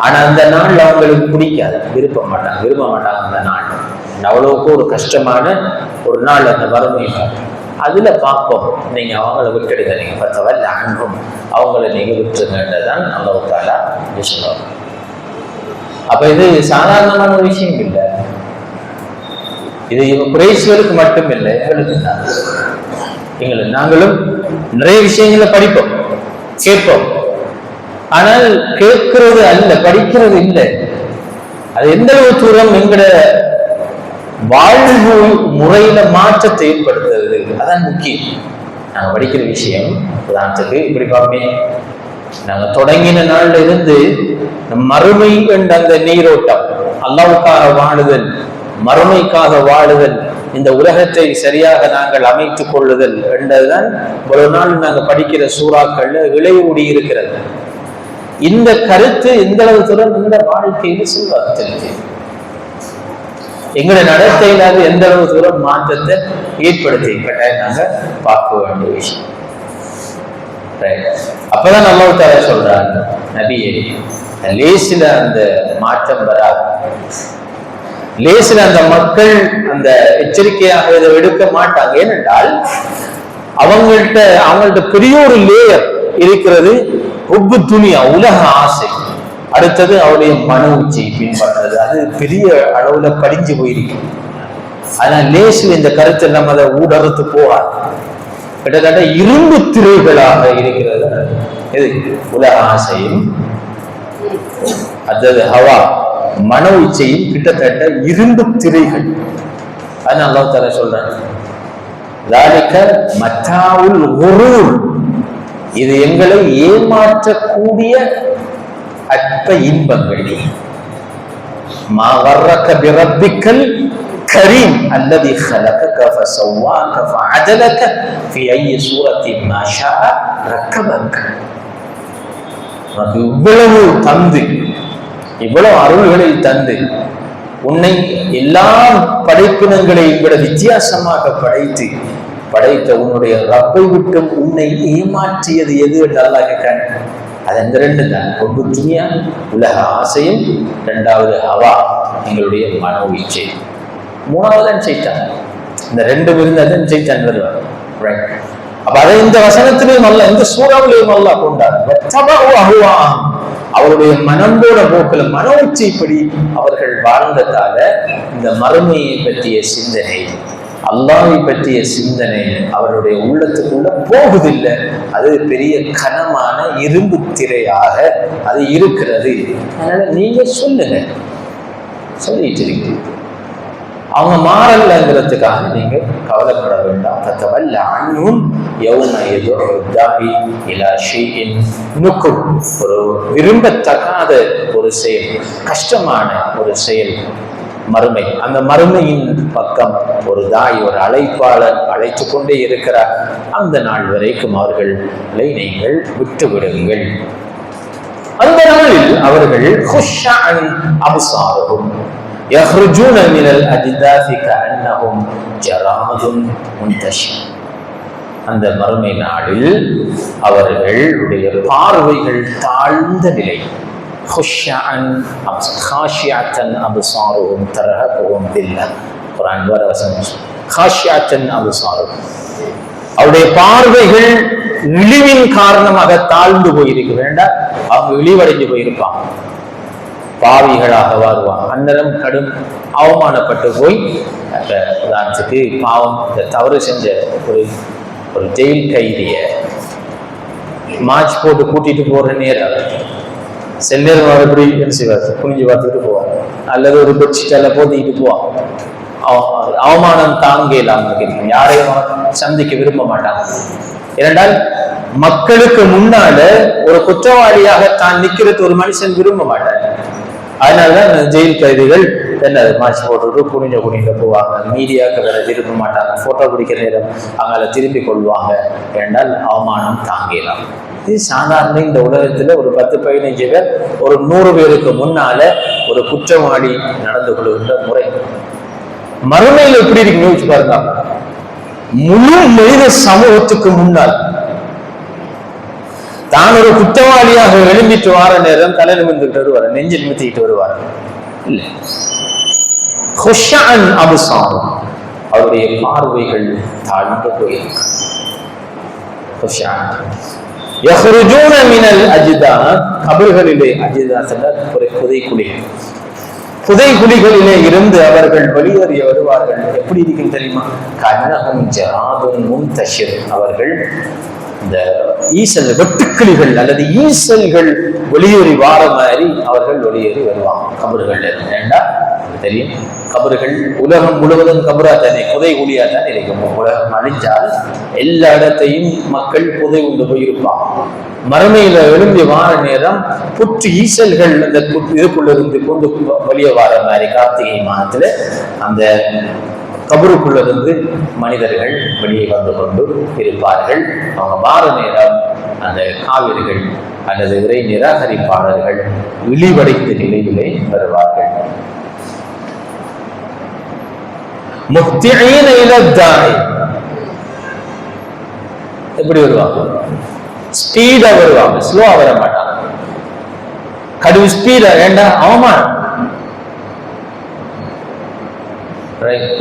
ஆனா அந்த நாள் அவங்களுக்கு பிடிக்காது, விரும்ப மாட்டாங்க. அந்த நாள் அவ்வளவுக்கு ஒரு கஷ்டமான ஒரு நாள் அந்த மறுமை. அதுல பார்ப்போம், நீங்க அவங்கள விட்டுடுங்க, நீங்க பத்தவல் அன்பும் அவங்கள நீங்க விட்டுருங்கன்றதான் அல்லாஹ் சொல்லுவாங்க. அப்ப இது சாதாரணமான ஒரு விஷயம் இல்லை. இது குறைஷிகளுக்கு மட்டும் இல்லை, எங்களுக்கு நாங்களும் நிறைய விஷயங்களை படிப்போம், கேட்போம். ஆனால் கேட்கிறது அல்ல, படிக்கிறது இல்லை. அது எந்த அளவு தூரம் எங்கட வாழ்வு முறையில மாற்றத்தை ஏற்படுத்துறது, அதான் முக்கியம். நாங்க படிக்கிற விஷயம் உதாரணத்துக்கு இப்படி பார்ப்போமே, நாங்க தொடங்கின நாள்ல இருந்து மறுமை என்ற அந்த நீரோட்டம், அல்லாஹ்வுக்காக வாழுதல், மறுமைக்காக வாழுதல், இந்த உலகத்தை சரியாக நாங்கள் அமைத்துக் கொள்ளுதல் என்றதுதான் ஒரு நாள் நாங்க படிக்கிற சூறாக்கள்ல இளையூடி இருக்கிறது. இந்த கருத்து எந்த அளவு தூரம் இந்த வாழ்க்கையில செல்வாக்கு, எங்களுடைய நடத்தையில அது எந்த அளவு தூரம் மாற்றத்தை ஏற்படுத்தி நாங்க பார்க்க வேண்டிய விஷயம். அப்பதான் அல்லாஹ் தஆலா சொல்றாங்க, நபியே லேசில அந்த மாற்றம் வராது, லேசில அந்த மக்கள் அந்த எச்சரிக்கையாக இதை எடுக்க மாட்டாங்க. ஏனென்றால் அவங்கள்ட்ட பெரிய ஒரு லேயர் இருக்கிறது, ஒப்பு துணியா உலக ஆசை, அடுத்தது அவருடைய மன உச்சியை பின்பற்றது, அது பெரிய அளவுல படிஞ்சு போயிருக்கு. ஆனா லேசில் இந்த கருத்து நம்ம அதை ஊடறுத்து போகாது. கிட்டத்தட்ட இரும்பு திரைகளாக இருக்கிறது. எது உலக ஆசையும் அதாவது ஹவா மன உச்சையும் கிட்டத்தட்ட இரும்பு திரைகள். அதனால அல்லாஹ் தஆலா சொல்றான், ذَلِكَ مَتَاعُ الْغُرُورِ, இது எங்களை ஏமாற்றக்கூடிய அற்ப இன்பங்கள். மா வர்ரக பிரப்பிக்கல் கரீம் அல்லதி خلقك فسواك فعدلك في اي سوره ما شاء ركبك. இவ்வளவு தந்து, இவ்வளவு அருள்களை தந்து, உன்னை எல்லா படைப்பினங்களையும் விட வித்தியாசமாக படைத்த உன்னுடைய ரப்பை விட்டும் உன்னை ஏமாற்றியது எது என்று அல்லாஹ் கேட்கிறான். அது அந்த ரெண்டு தான். ஒன்று துனியா, உலக ஆசையும், இரண்டாவது ஹவா, எங்களுடைய மனோ இச்சை, மூணாவது சைத்தான். இந்த ரெண்டு இருந்தால் சைத்தான் வருவார். அப்ப அதை இந்த வசனத்திலையும் அல்ல, இந்த சூறாவிலையும் அல்ல கொண்டார். அவருடைய மனம்போட போக்கில் மனோ இச்சைப்படி அவர்கள் வாழ்ந்ததால இந்த மறுமையை பற்றிய சிந்தனை, அல்லாஹ்வை பற்றிய சிந்தனை அவருடைய உள்ளத்துக்குள்ள போகுதில்லை. அது பெரிய கனமான இரும்பு திரையாக அது இருக்கிறது. அதனால நீங்க சொல்லுங்க, சொல்லிட்டு இருக்கீங்க. அவங்க மாறலங்கிறதுக்காக நீங்க கவலைப்பட வேண்டாம். தத்தவல்ல அன்னும் யௌம யதுஉ தாஇ இலா ஷைஇன் நுக்குர். ஒரு விரும்பத்தகாத ஒரு செயல், கஷ்டமான ஒரு செயல் மறுமை. அந்த மறுமையின் பக்கம் ஒரு தாய், ஒரு அழைப்பாளர் அழைத்து கொண்டே இருக்கிறார். அந்த நாள் வரைக்கும் அவர்களை நீங்கள் விட்டு விடுங்கள். அந்த நாளில் அவர்கள் ஹுஷ்ஷஅன் அப்சாருஹும் யஹ்ருஜூன மினல் அஜ்தாஸி கஅன்னஹும் ஜராதுன் முன்தஷிர். அந்த மறுமை நாளில் அவர்களுடைய பார்வைகள் தாழ்ந்த நிலை. ஹுஷ்ஷஅன் காஷியத்தன் அப்சாருஹும் தர்ஹகுஹும் தில்லா. குர்ஆன் வசனம் காஷியத்தன் அப்சாருஹும். அவருடைய பார்வைகள் இழிவின் காரணமாக தாழ்ந்து போயிருக்கு. வேண்டாம், அவங்க இழிவடைஞ்சு போயிருப்பாங்க, பாவிகளாக வருவாங்க. அந்நேரம் கடும் அவமானப்பட்டு போய், உதாரணத்துக்கு பாவம் தவறு செஞ்ச ஒரு ஜெயில் கைதிய மார்ச் போட்டு கூட்டிட்டு போற நேரம் சில நேரம் எப்படி என்ன செய்வார், குனிஞ்சு பார்த்துட்டு போவார், அல்லது ஒரு பெட்ஷீட்டால போத்திக்கிட்டு போவாங்க. அவமானம் தாங்க இல்லாம இருக்கிறீங்க, யாரையும் சந்திக்க விரும்ப மாட்டாங்க. ஏனென்றால் மக்களுக்கு முன்னால ஒரு குற்றவாளியாக தான் நிக்கிறது ஒரு மனுஷன் விரும்ப மாட்டார். அதனாலதான் ஜெயில் கைதிகள் என்ன மார்ச் போட்டு குனிஞ்ச போவாங்க. மீடியாவுக்கு வேற விரும்ப மாட்டாங்க. போட்டோ பிடிக்கிற நேரம் அவங்கள திரும்பி கொள்வாங்க. ஏனென்றால் அவமானம் தாங்கலாம். இது சாதாரண இந்த உலகத்துல ஒரு 10-15 பேர் ஒரு 100 பேருக்கு முன்னால ஒரு குற்றவாளி நடந்து கொள்கின்ற முறை. மறுமையில் எப்படி இருக்கு யோசிச்சு பாருங்க. முழு மனித சமூகத்துக்கு முன்னால் தான் ஒரு குற்றவாளியாக எழும்பிட்டு வார நேரம் தலை நிமிர்ந்துட்டு வருவார், நெஞ்சு நிமித்திட்டு வருவார். இல்ல, ஹுஷ்ஷஅன் அப்சாருஹும், அவருடைய பார்வைகள் தாழ்ந்து போயிருக்கு. யஹ்ருஜூன மினல் அஜ்தாத், கபர்களிலே அஜ்தாத் புதைகுழிகளிலே இருந்து அவர்கள் வெளியேறி வருவார்கள். எப்படி இருக்கும் தெரியுமா? கஅன்னஹும் ஜராதுன் முன்தஷிர். அவர்கள் இந்த ஈசல் வெட்டுக்கிளிகள் அல்லது ஈசல்கள் வெளியேறி வார மாதிரி அவர்கள் வெளியேறி வருவாங்க கபர்கள். ஏண்டா தெரியும், கபர்கள் உலகம் முழுவதும் கபரா தானே, புதை குழியா தானே இருக்கும். உலகம் அழிஞ்சால் எல்லா இடத்தையும் மக்கள் புதை உண்டு போயிருப்பாங்க. மறுமையில எழும்பி வார நேரம் புற்று ஈசல்கள் அந்த இதுக்குள்ள இருந்து கொண்டு வெளியே வார மாதிரி கார்த்திகை மாதத்துல அந்த கபருக்குள்ள இருந்து மனிதர்கள் வெளியே வந்து கொண்டு இருப்பார்கள். அவங்க வார நேரம் அந்த காவிரிகள் அல்லது இறை நிராகரிப்பாளர்கள் இழிவடைந்த நிலையிலே வருவார்கள். முஹ்திஈன இலா தாஇ, எப்படி வருவாங்க? ஸ்பீடா வருவாங்க, ஸ்லோவா வர மாட்டாங்க. கடும் ஸ்பீடா, வேண்டாம் அவமானம்.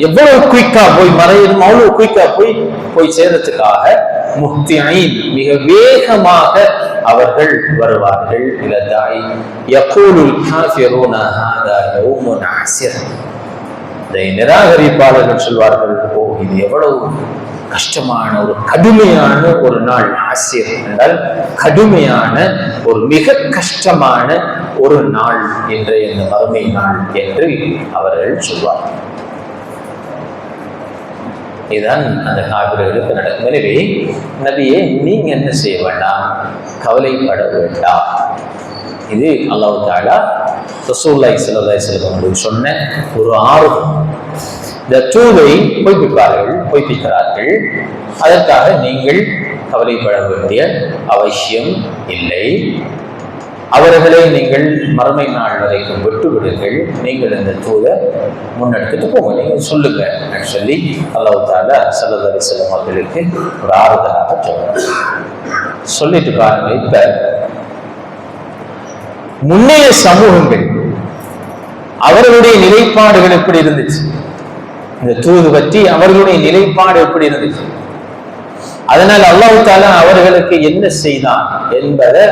எவ்வளவு குயிக்கா போய் மறையும், அவ்வளவு குயிக்கா போய் சேர்றதுக்காக முஹ்திஈன் மிக வேகமாக அவர்கள் வருவார்கள். இலா தாஇ யகூலுல் காஃபிரூன ஹாதா யௌமுன் ஆஸிர். இதை நிராகரிப்பாளர்கள் சொல்வார்கள், ஓ இது எவ்வளவு கஷ்டமான ஒரு கடுமையான ஒரு நாள். ஆசிர் என்றால் கடுமையான ஒரு மிக கஷ்டமான ஒரு நாள் என்ற இந்த மறுமை நாள் என்று அவர்கள் சொல்வார்கள். இதுதான் அந்த காபிர்களுக்கு நடக்கும். எனவே நபியே நீங்க என்ன செய்ய வேண்டாம், கவலைப்பட வேண்டாம். இது அல்லாஹ் தஆலா ரசூலுல்லாஹி ஸல்லல்லாஹு அலைஹி வஸல்லம் சொன்ன ஒரு ஆர்வம். இந்த தூதை பொய்ப்பிக்கிறார்கள், அதற்காக நீங்கள் கவலைப்பட வேண்டிய அவசியம் இல்லை. அவர்களை நீங்கள் மறுமை நாள் வரைக்கும் விட்டுவிடுங்கள், நீங்கள் இந்த தூதை முன்னெடுத்துட்டு போங்க, நீங்கள் சொல்லுங்க சொல்லி அல்லாஹ் தஆலா ஸல்லல்லாஹு அலைஹி வஸல்லம் அவர்களுக்கு ஒரு ஆறுதலாக சொல்லிட்டு பாருங்க. இப்ப முன்னைய சமூகங்கள் அவர்களுடைய நிலைப்பாடுகள் எப்படி இருந்துச்சு, இந்த தூது பற்றி அவர்களுடைய நிலைப்பாடு எப்படி இருந்துச்சு, அதனால் அல்லாஹ் தஆலா அவர்களுக்கு என்ன செய்தான் என்பதை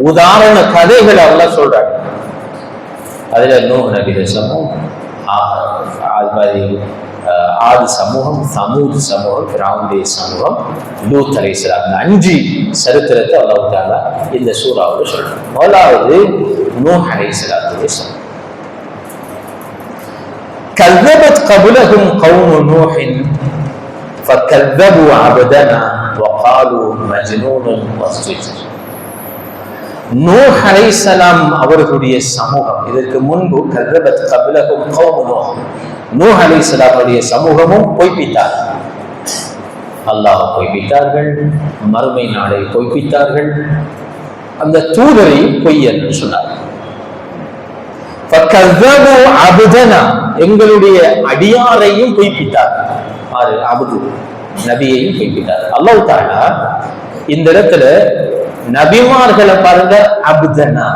உதாரண கதைகள் அல்லாஹ் சொல்றாங்க. அதுல நூஹ் நபி சமூகம், அது மாதிரி ஆதி சமூகம், சமூத் சமூகம், ஃபிரௌனுடைய சமூகம், லூத் அலைஹிஸ்ஸலாம், 5 சரித்திரத்தை அல்லாஹ் தஆலா இந்த சூறாவுல சொல்றாங்க. முதலாவது நூஹ் அலைஹிஸ்ஸலாத்துடைய சமூகம். كذبت قبلهم قوم نوح فكذبوا عبدنا وقالوا مجنون وازدجر. நூஹ் அலைஹிஸ்ஸலாம் அவர்களுடைய சமூகம், இதற்கு முன்பு கذبت قبلهم قوم نوح, நூஹ் அலைஹிஸ்ஸலாமுடைய சமூகமும் பொய்ப்பித்தார். அல்லாஹ் பொய்ப்பித்தார்கள், மறுமை நாளை பொய்ப்பித்தார்கள், அந்த தூதரை பொய் என்று சொன்னார்கள். எங்களுடைய அடியாரையும் பொய்ப்பித்தார். அபுது நபியையும் பொய்ப்பித்தார். அல்லாஹ் தஆலா இந்த இடத்துல நபிமார்களை பாருங்க, அப்தனா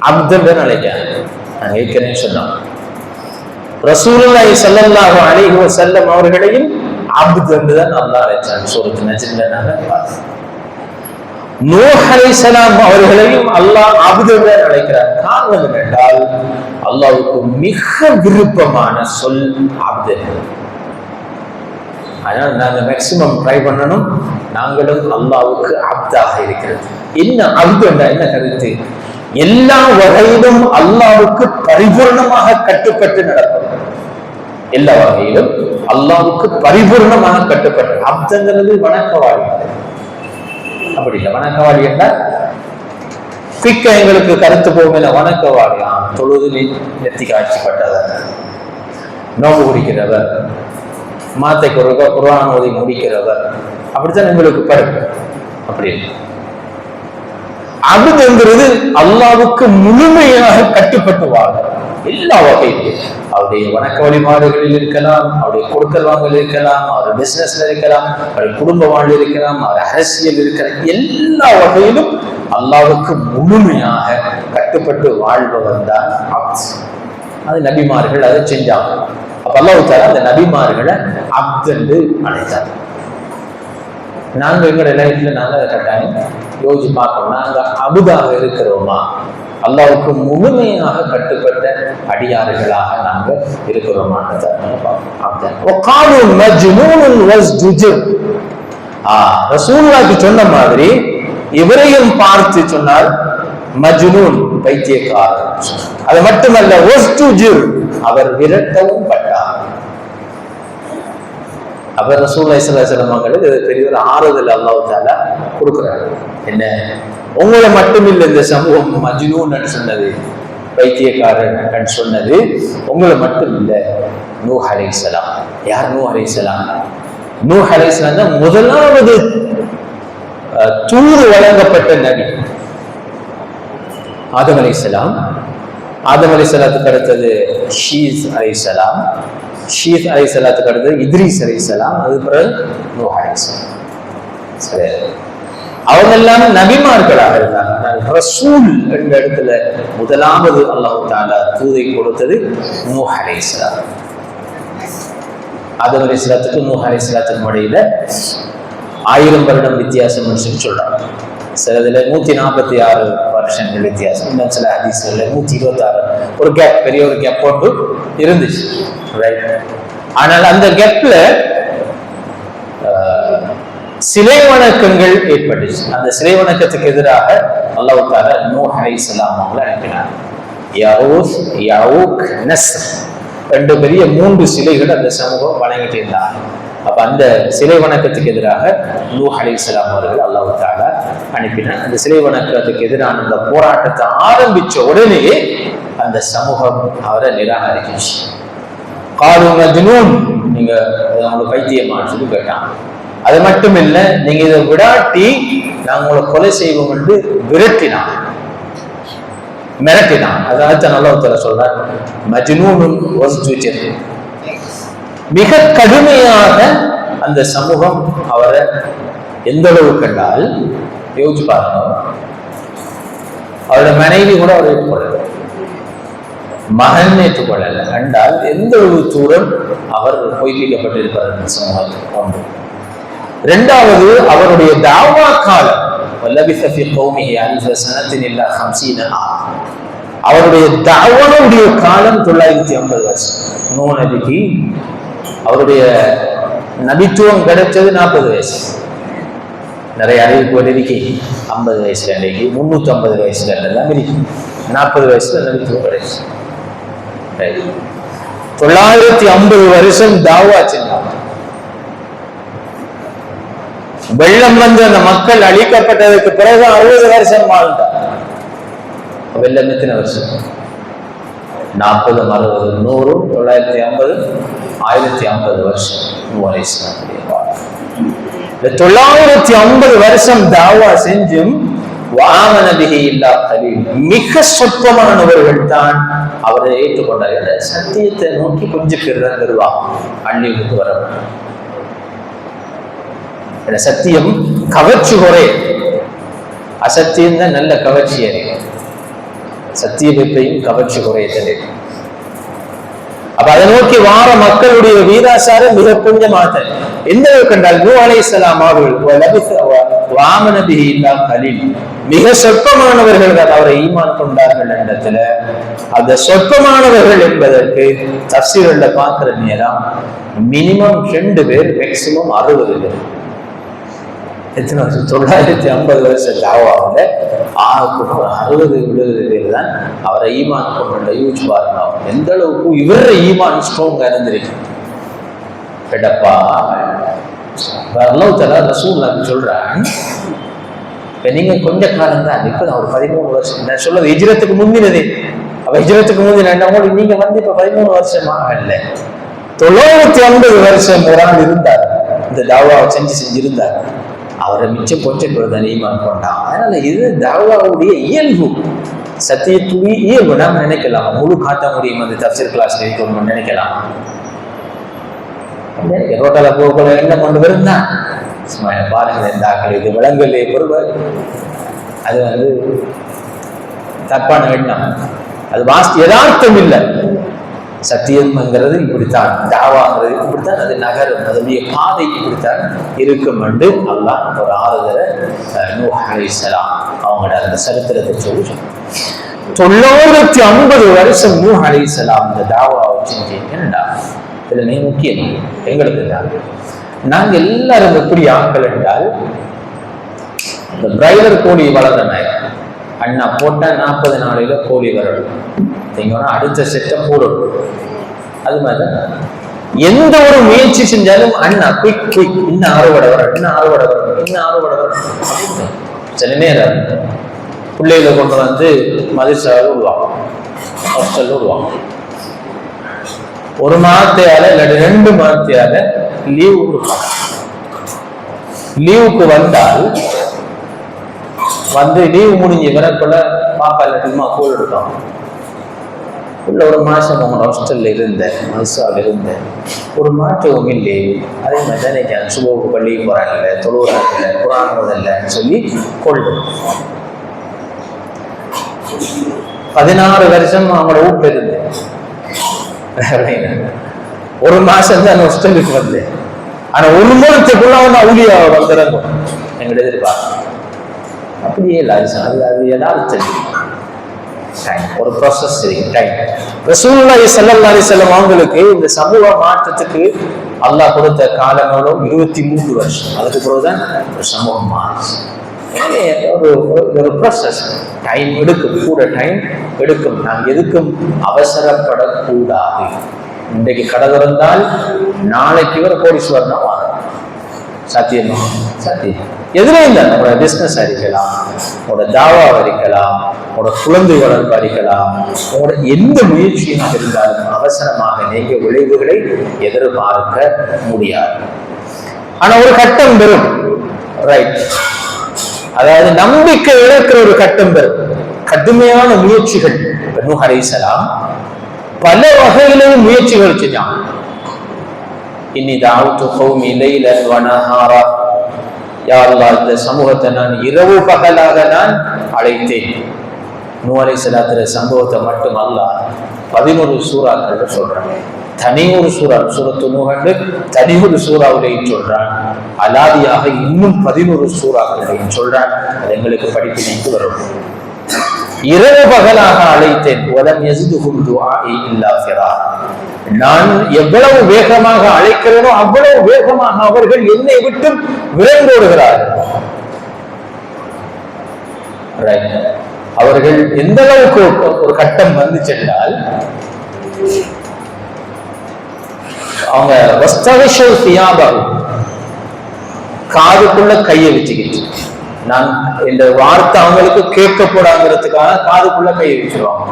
அப்தன் அழைக்கிறாங்க. நான் ஏற்கனவே சொன்னோம், ரசூலுல்லாஹி ஸல்லல்லாஹு அலைஹி வஸல்லம் அவர்களையும் அப்தன் தான் அல்லாஹ் அழைச்சாங்க. சூரத்து நஜ்ம்ல நாம பார்த்தோம். நூஹ் அலைஹிஸ்ஸலாம் அவர்களையும் அல்லாஹ் அப்தன் அழைக்கிறார். காரணம் என்னென்றால் அல்லாஹ்வுக்கு மிக விருப்பமான சொல் அப்தன். அதனால நாங்க மேக்சிமம் ட்ரை பண்ணணும், நாங்களும் அல்லாஹ்வுக்கு அப்தாக இருக்கிறது. என்ன அப்தன் என்ன கருத்து, எல்லா வகையிலும் அல்லாஹ்வுக்கு பரிபூர்ணமாக கட்டுப்பட்டு நடப்பது, எல்லா வகையிலும் அல்லாஹ்வுக்கு பரிபூர்ணமாக கட்டுப்பட்டு. அப்தங்கிறது வணக்கவாளி அப்படி இல்லை. வணக்கவாளி என்றால் பிக்க எங்களுக்கு கருத்து போகல, வணக்கவாளி தொழுது நெத்தி காட்சிப்பட்டவர், நோம்பு குடிக்கிறவர், மாத்தை குர்ஆன் ஓதி முடிக்கிறவர், அப்படித்தான் எங்களுக்கு பருப்பு. அப்படி அப்துங்கிறது அல்லாஹ்வுக்கு முழுமையாக கட்டுப்பட்டு வாழ, எல்லா வகையிலும் அவருடைய வணக்க வழிபாடுகளில் இருக்கலாம், அவருடைய கொடுக்கல் வாங்கல் இருக்கலாம், அவர் பிசினஸ்ல இருக்கலாம், அவருடைய குடும்ப வாழ்வில் இருக்கலாம், அவர் அரசியல் இருக்கலாம், எல்லா வகையிலும் அல்லாஹ்வுக்கு முழுமையாக கட்டுப்பட்டு வாழ்பவர் தான் அப்து. அது நபிமார்கள் அதை செஞ்சாங்க. அப்ப அல்லாஹ் தஆலா அந்த நபிமார்களை அப்து என்று அழைத்தார். நாங்க எங்களோட லைஃப்ல நாங்க அதை கட்டாயம் யோசிச்சு பார்க்கணும், நாங்க அபுதாக இருக்கிறோமா, அல்லாஹ்வுக்கு முழுமையாக கட்டுப்பட்ட அடியார்களாக நாங்க இருக்கிறோமான்னு ரசூலுல்லாஹி சொன்ன மாதிரி இவரையும் பார்த்து சொன்னார் மஜ்னூன், பைத்தியக்காரர். அது மட்டுமல்ல, அவர் விரட்டவும் பட்டார். அவர் ரசூலுல்லாஹி ஸல்லல்லாஹு அலைஹி வஸல்லம் இது பெரிய ஒரு ஆறுதல் அல்லாஹ் தஆலா கொடுக்கிறார். என்ன, உங்களை மட்டும் இல்லை இந்த சமூகம் மஜ்னூன் சொன்னது, பைத்தியக்காரன் சொன்னது உங்களை மட்டும் இல்லை. நூஹ் அலைஹிஸ்ஸலாம். யார் நூஹ் அலைஹிஸ்ஸலாம்? நூஹ் அலைஹிஸ்ஸலாம் தான் முதலாவது தூது வழங்கப்பட்ட நபி. ஆதம் அலைஹிஸ்ஸலாம், ஆதம் அலைஹிஸ்ஸலாத்துக்கு அடுத்தது ஷீஸ் அலைஹிஸ்ஸலாம், ஷீஸ் அலைஹிஸ்ஸலாத்துக்கு அடுத்தது இத்ரீஸ் அலைஹிஸ்ஸலாம், அது பிறகு நூஹ் அலைஹிஸ்ஸலாம். சரி, அவங்க எல்லாம் நபிமார்களாக இருந்தாங்க. ரசூல் என்ற இடத்துல முதலாவது அல்லாஹ் தஆலா தூதை கொடுத்தது நூஹ் அலைஹிஸ்ஸலாம். ஆதம் அலைஹிஸ்ஸலாத்துக்கு நூஹ் அலைஹிஸ்ஸலாத்துக்கு இடையில 1000 வருடம் வித்தியாசம் சொல்றாங்க. சிலதுல 146 வருஷங்கள் வித்தியாசம், இன்னும் சில ஹதீஸ்ல 126, ஒரு கேப், பெரிய ஒரு கேப் போட்டு இருந்துச்சு. ரைட். ஆனால் அந்த கேப்ல சிலை வணக்கங்கள் ஏற்பட்டுச்சு. அந்த சிலை வணக்கத்துக்கு எதிராக அல்லாஹ் தஆலா நூஹ் அலைஹிஸ்ஸலாம் அவங்களை அனுப்பினார். யஊஸ், யஊக், நஸ்ர், 2 பெரிய 3 சிலைகள் அந்த சமூகம் வணங்கிட்டு இருந்தாங்க. அப்ப அந்த சிலை வணக்கத்துக்கு எதிராக நூஹ் அலைஹிஸ்ஸலாம் அவர்கள் அல்லாஹ் தஆலா அனுப்பினார். அந்த சிலை வணக்கத்துக்கு எதிரான அந்த போராட்டத்தை ஆரம்பிச்ச உடனே அந்த சமூகம் அவரை நிராகரிச்சு, காலு மஜ்னூன், நீங்க உங்களுக்கு பைத்தியமான்னு சொல்லி கேட்டாங்க. அது மட்டும் இல்ல, நீங்க இதை விடாட்டி நாங்க உங்களை கொலை செய்வோம் என்று விரட்டினான், மிரட்டினான். அதாவது அல்லாஹ் சொல்றார், மஜ்னூனுன் வஸ்ஜுஜர், மிக கடுமையாக அந்த சமூகம் அவரை எந்த அளவு கண்டால் யோசிச்சு பாருங்க. அவரோட மனைவி கூட அவர் ஏற்றுக்கொள்ளல, மகன் ஏற்றுக்கொள்ளல கண்டால் எந்த ஒரு தூரம் அவர் பொய்ப்பிக்கப்பட்டிருப்பார் அந்த சமூகத்தில். ஒன்று. இரண்டாவது, அவருடைய தாவா காலம் அவருடைய தாவாவுடைய காலம் 950 வருஷம். நூஹ் நபிக்கு அவருடைய நபித்துவம் கிடைச்சது 40 வயசு. நிறைய அறிவிப்பு இருக்கு 50 வயசுல, இன்றைக்கு 350 வயசுல எல்லாம் இருக்கு. 40 வயசுல நபித்துவம் கிடைச்சு. 950 வருஷம் தாவா செஞ்சாங்க. வெள்ளம் வந்து அந்த மக்கள் அழிக்கப்பட்டதுக்கு பிறகு 60 வருஷம் வாழ்ந்தார். வெள்ளம் எத்தனை வருஷம்? 40, 60, 100, 950, 1050 வருஷம். 950 வருஷம் தாவா செஞ்சும் மிக சொற்பமானவர்கள் தான் அவரை ஏற்றுக்கொண்டார்கள். சத்தியத்தை நோக்கி கொஞ்சம் பேர் தான் வருவாங்க, அள்ளிவுக்கு வர. சத்தியம் கவர்ச்சி குறை, அசத்தியம் தான் நல்ல கவர்ச்சி அறிவு. சத்திய வெப்பையும் கவர்ச்சி குறைய தெரியும். அப்ப அதை நோக்கி வார மக்களுடைய வீராசாரம் மிக கொஞ்சமாக எந்த கண்டால் நூஹ் அலைஹிஸ்ஸலாம் அவர்கள் மிக சொற்பமானவர்கள் தான் அவரை ஈமான் கொண்டார்கள். இடத்துல அந்த சொற்பமானவர்கள் என்பதற்கு தஃசீர்ல பார்க்கிற நேரம் மினிமம் 2 பேர், மேக்சிமம் 60 பேர். எத்தனை வருஷம்? 950 வருஷம் தாவாவில் 60, 70 பேர் தான் அவரை ஈமான் கொண்ட. யூஸ் பாருங்க எந்த அளவுக்கு இவர ஈமான் ஸ்ட்ராங்கா இருந்திருக்கு. கேட்டப்பா அல்லாஹ் தஆலா ரசூலுல்லாஹ் சொல்றான், இப்ப நீங்க கொஞ்ச காலம் தான், இப்ப நான் ஒரு 13 வருஷம், நான் சொல்றது ஹிஜ்ரத்துக்கு முந்தினது. அப்ப ஹிஜ்ரத்துக்கு முந்தின நீங்க வந்து இப்ப 13 வருஷமா இல்ல, 950 வருஷம் ஒரு ஆள் இருந்தார், இந்த தாவாவை செஞ்சிருந்தார். அவரை மிச்சம் கொஞ்சம் தான் ஈமான் கொண்டான். அதனால இது தாவாவுடைய இயல்பு, சத்தியத்துடைய இயல்பு. நாம் நினைக்கலாம் முழு காட்ட முடியும் அந்த தஃசீர் கிளாஸ் இருக்கணும்னு நினைக்கலாம். ரோட்டால போக என்ன கொண்டு வருந்தா பாருங்க, இந்த ஆக்கள் இது விலங்கல்லே பொறுவர், அது வந்து தப்பான எண்ணம், அது யதார்த்தம் இல்லை. சத்தியம்ங்கிறது இப்படித்தான், தாவாங்கிறது இப்படித்தான், அது நகரும், அதனுடைய பாதை இப்படித்தான் இருக்கும் என்று அல்லாஹ் ஒரு ஆறுதலை நூஹ் அலைஹிஸ்ஸலாம் அவங்களோட அந்த சரித்திரத்தை சொல்லி 950 வருஷம் நூஹ் அலைஹிஸ்ஸலாம் இந்த தாவாவை செஞ்சீங்கன்னா இதுல மிக முக்கியம் எங்களுக்கு தான். நாங்கள் எல்லாரும் எப்படி ஆட்கள் என்றால், இந்த பிராய்லர் கோழி வளர்ற அண்ணா போட்டா 40 நாளையில கோழி வரணும், நீங்க அடுத்த செட்டை போடணும். அது மாதிரிதான் எந்த ஒரு முயற்சி செஞ்சாலும் அண்ணா குயிக் இன்னும் அறுவடை வர, இன்னும் அறுவடை வர, இன்னும் அறுவடை வர. சில நேரம் பிள்ளைகளை கொண்டு வந்து மதுசாவில் விடுவாங்க, ஹாஸ்டல்ல விடுவாங்க. ஒரு மாதத்தையால இல்லாட்டி 2 மாதத்தையால லீவு கொடுப்பாங்க. லீவுக்கு வந்தால் வந்து லீவு முடிஞ்சு வரக்குள்ள பாப்பா இல்லாட்டிமா கோல் எடுப்பாங்க. உள்ள ஒரு மாசம் உங்களோட ஹாஸ்டல்ல இருந்தேன், மதுசாவில் இருந்தேன், ஒரு மாற்றவும் இல்லை. அதே மாதிரி தான் நினைக்கிறேன், சுபோக்கு பள்ளிக்கு போறாங்கல்ல, தொழுவுறாங்கல்ல, குரான் முதல்லன்னு சொல்லி கொள்ளு. 16 வருஷம் அவங்களோட வீட்டுல இருந்தேன். ஒரு மாசம் தான் ஹாஸ்டலுக்கு வந்தேன். ஆனா ஒரு மாதத்துக்குள்ள அவன் அவுளியா வந்துறங்கும் எங்களை எதிர்பார்க்க. அப்படியே இல்லை, அது யதார்த்தம், ஒரு ப்ராசஸ் இருக்கு, டைம். ரசூலுல்லாஹி ஸல்லல்லாஹு அலைஹி வஸல்லம் அவங்களுக்கு இந்த சமூக மாற்றத்துக்கு அல்லாஹ் கொடுத்த காலங்களோ 23 வருஷம். அதுக்கு பிறகுதான் ஒரு சமூகம் மாறுச்சு. ஒரு ப்ராசஸ், டைம் எடுக்கும், கூட டைம் எடுக்கும். நாம் எதுக்கும் அவசரப்படக்கூடாது. இன்றைக்கு கடை திறந்தால் நாளைக்கு வர கோடீஸ்வரனா வாங்கலாம். சாத்தியமா? சாத்தியம். எதுலையும் தான் உங்களோட பிசினஸ் அறிக்கலாம், உங்களோட தாவாவை அறிக்கலாம், உங்களோட குழந்தை வளர்ப்பு அறிக்கலாம், உங்களோட எந்த முயற்சியாக இருந்தாலும் அவசரமாக நீங்க விளைவுகளை எதிர்பார்க்க முடியாது. ஆனா ஒரு கட்டம் பெறும், ரைட்? அதாவது நம்பிக்கை இழக்கிற ஒரு கட்டம் பெறும். கடுமையான முயற்சிகள். நூஹ் அலைஹிஸ்ஸலாம் பல வகையிலும் முயற்சிகள் செஞ்சாங்க. இன்னி தஅவ்து கௌமி லைலன் வ நஹாரா, யா அல்லாஹ் இந்த சமூகத்தை நான் இரவு பகலாக நான் அழைத்தேன். நூஹ் அலைஹிஸ்ஸலாத்துடைய சம்பவத்தை மட்டும் அல்லாஹ் 11 சூறாக்கள் சொல்றாங்க. தனி ஒரு சூறா சூரத்து நூஹ் தனி ஒரு சூறாவிலையும் சொல்றான். அலாதியாக இன்னும் 11 சூறாக்களையும் சொல்றான். அது எங்களுக்கு படிப்பினைக்கு வரும். இரவு பகலாக அழைத்தேன். வலம் யஸிதுஹும் துஆஇ இல்லா ஃபிராரா. நான் எவ்வளவு வேகமாக அழைக்கிறேனோ அவ்வளவு வேகமாக அவர்கள் என்னை விட்டு விரைந்தோடுகிறார்கள். அவர்கள் எந்த அளவுக்கு ஒரு கட்டம் வந்து சென்றால், அவங்க காதுக்குள்ள கையை வச்சுக்கிட்டு, நான் இந்த வார்த்தை அவங்களுக்கு கேட்கப்படாங்கிறதுக்காக காதுக்குள்ள கையை வச்சிருவாங்க.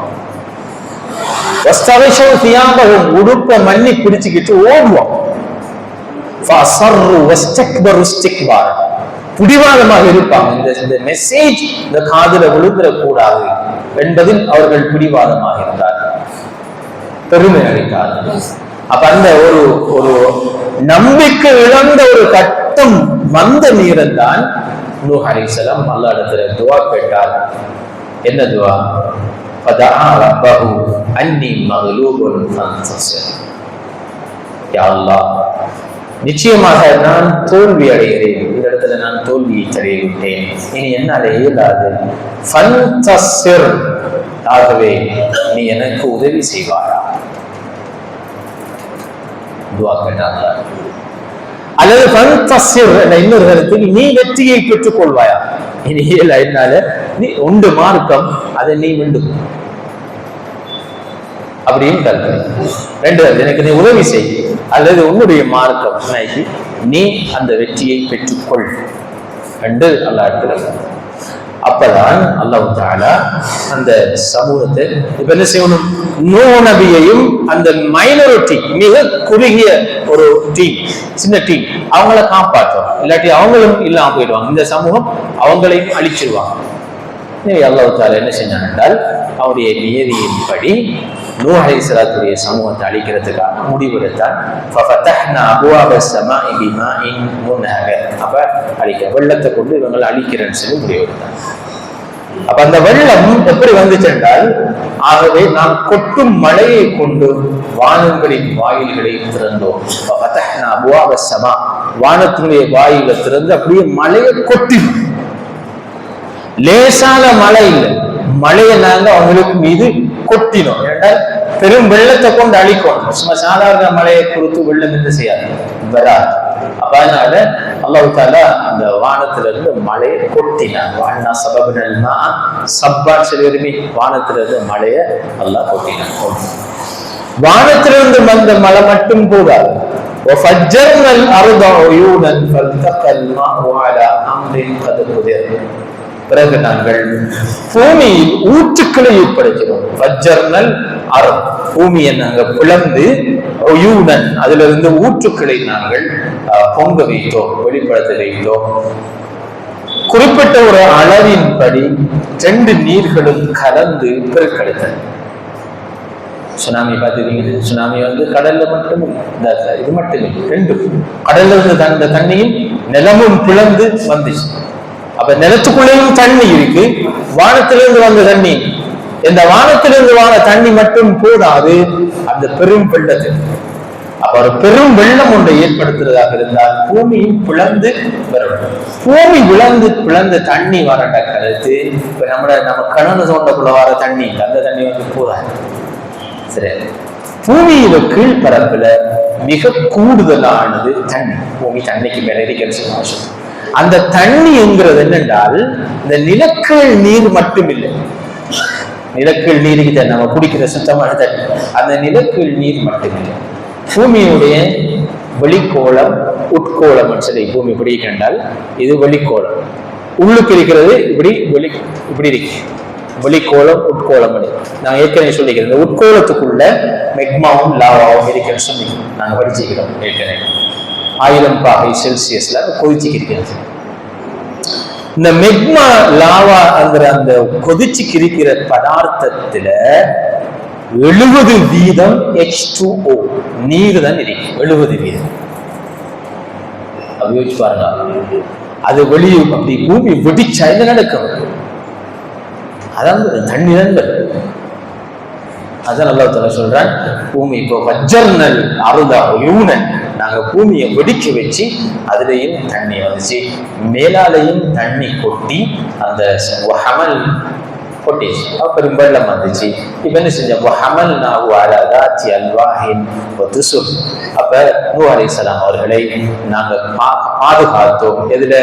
உடுப்ப மண்ணி பிடிச்சுக்கிட்டு ஓடுவோம். பிடிவாதமாக இருப்பாங்க. இந்த மெசேஜ் இந்த காதுல விழுந்துட கூடாது என்பதில் அவர்கள் பிடிவாதமாக இருந்தார்கள், பெருமை அளித்தார்கள். அப்ப அந்த ஒரு நம்பிக்கை இழந்த ஒரு கட்டம் வந்த நேரம் தான் நூஹ் அலைஹிஸ்ஸலாம் அல்லாஹ்விடத்துல துஆ கேட்டார். என்ன துஆ? ஃபதஆ ரப்பஹு அன்னி மக்லூபுன் ஃபன்தஸிர். யா அல்லாஹ், நிச்சயமாக நான் தோல்வி அடைகிறேன், இந்த இடத்துல நான் தோல்வியை அடைந்துவிட்டேன், இனி என்னால் இயலாது. ஃபன்தஸிர், ஆகவே நீ எனக்கு உதவி செய்வாயா? துஆ கேட்டாங்க. அல்லது ஃபன்தஸிர் என்ற இன்னொரு கருத்தில் நீ வெற்றியை பெற்றுக் கொள்வாயா? இனி என்னால நீ உண்டு மார்க்கம், அதை நீ வேண்டும் அப்படின்னு கருத்து. ரெண்டு, எனக்கு நீ உதவி செய், அல்லது உன்னுடைய மார்க்கம் நீ அந்த வெற்றியை பெற்றுக்கொள் என்று அல்லாஹ் எடுத்துக்கிறார். அப்பதான் அல்லாஹ் தஆலா அந்த சமூகத்தை இப்ப என்ன செய்யணும்? நூஹ் நபியையும் அந்த மைனாரிட்டி, மிக குறுகிய ஒரு டீம், சின்ன டீம், அவங்கள காப்பாற்றும். இல்லாட்டி அவங்களும் இல்லாம போயிடுவாங்க. இந்த சமூகம் அவங்களையும் அழிச்சிருவாங்க. அல்லாஹ் தஆலா என்ன செஞ்சான் என்றால், அவருடைய நியதியின்படி நூஹ் அலைஹிஸ்ஸலாத்துடைய சமூகத்தை அழிக்கிறதுக்காக முடிவெடுத்தான். ஃபஃபதஹ்னா அபுவாப ஸமாஇ பிமாஇன் முன்ஹமர். அப்ப அழிக்க, வெள்ளத்தை கொண்டு இவங்களை அழிக்கிறேன்னு சொல்லி முடிவெடுத்தான். அப்ப அந்த வெள்ளம் எப்படி வந்துச்சு என்றால், ஆகவே நாம் கொட்டும் மழையை கொண்டு வானங்களின் வாயில்களை திறந்தோம். ஃபஃபதஹ்னா அபுவாப ஸமா, வானத்தினுடைய வாயிலை திறந்து அப்படியே மழையை கொட்டினோம். லேசான மழை இல்லை, மழையை நாங்க அவங்களுக்கு மீது கொட்டினோம். ஏன்னால் பெரும் வெள்ளத்தை கொண்டு அழிக்கணும். சும்மா சாதாரண மழையை கொடுத்து வெள்ளம் என்ன செய்யாது, வராது. அப்ப அதனால அல்லாஹ் தஆலா அந்த வானத்திலிருந்து மழையை கொட்டினான். வானா சபபனல் மா சப்பான் சொல்லிருமே, வானத்திலிருந்து மழையை அல்லாஹ் கொட்டினான். வானத்திலிருந்து வந்த மழை மட்டும் போதாது. وفجرنا الارض عيونا فالتقى الماء على امر قد قدر. பிறகு நாங்கள் பூமியில் ஊற்றுக்களை ஏற்படுத்தினோம். ஃபஜ்ஜர்னல் அர்த், பூமியை நாங்கள் பிளந்து, உயூனன், அதுல இருந்து ஊற்றுக்களை நாங்கள் பொங்க வைத்தோம், வெளிப்படுத்த வைத்தோம். குறிப்பிட்ட ஒரு அளவின்படி 2 நீர்களும் கலந்து பெருக்கெடுத்தது. சுனாமி பார்த்துருக்கீங்க. சுனாமி கடல்ல மட்டும் இது மட்டும் இல்லை, 2 கடல்ல இருந்து அந்த தண்ணியும் நிலமும் பிளந்து வந்துச்சு. அப்ப நிலத்துக்குள்ளேயும் தண்ணி இருக்கு, வானத்திலிருந்து வந்த தண்ணி. இந்த வானத்திலிருந்து வான தண்ணி மட்டும் போதாது, அந்த பெரும் வெள்ளத்தில் அப்ப ஒரு பெரும் வெள்ளம் ஒன்றை ஏற்படுத்துறதாக இருந்தால் பூமியும் பிளந்து வரும். பூமி பிளந்து தண்ணி வரட்ட கருத்து இப்ப நம்ம கணவன் தோண்டக்குள்ள வர தண்ணி, அந்த தண்ணி போதாது. சரி, பூமியில கீழ்பரப்புல மிக கூடுதலானது தண்ணி. பூமி தண்ணிக்கு மேல இருக்கிறது. அந்த தண்ணி என்கிறது என்னென்றால், இந்த நிலக்கீழ் நீர் மட்டும் இல்லை, நிலக்கீழ் நீருக்கு தான் நம்ம குடிக்கிற சுத்தமான தண்ணி. அந்த நிலக்கீழ் நீர் மட்டுமில்லை, பூமியுடைய வெளிக்கோளம் உட்கோளம் சொல்லி பூமி இப்படி கண்டால் இது வெளிக்கோளம், உள்ளுக்கு இருக்கிறது இப்படி இருக்கு வெளிக்கோளம் உட்கோளம். நாங்கள் ஏற்கனவே சொல்லிக்கிறோம், இந்த உட்கோளத்துக்குள்ள மெக்மாவும் லாவாவும் இருக்குன்னு சொல்லி நாங்கள் படிச்சுக்கிறோம் ஏற்கனவே. 1000 பாகை செல்சியஸ்ல கொதிச்சுக்கிறது. இந்த மெக்மா லாவா அந்த கொதிச்சு கிரிக்கிற பதார்த்தத்துல 70% H2O நீர் தான் இருக்கு. 70%. அப்படி யோசிச்சு பாருங்க, அது வெளியே அப்படி பூமி வெடிச்சா என்ன நடக்கும்? அதான் தண்ணி தான். அதான் அல்லாஹ் தஆலா சொல்றான், பூமி இப்போ வஜ்ஜர்னல் அர்த உயூனன், நாங்க பூமியை வெடிக்க வச்சு அதுலயும் தண்ணி வந்துச்சு, மேலாலையும் தண்ணி கொட்டி அந்த ஹமல் கொட்டிச்சு, அப்புறம் வெள்ளம் வந்துச்சு. இப்ப என்ன செஞ்சோம்? ஹமல் நாஹு அலா தாத்தி அல்வாஹின் வதுசுர். அப்ப நூஹ் அலைஹிஸ்ஸலாம் அவர்களை நாங்க பாதுகாத்தோம். இதுல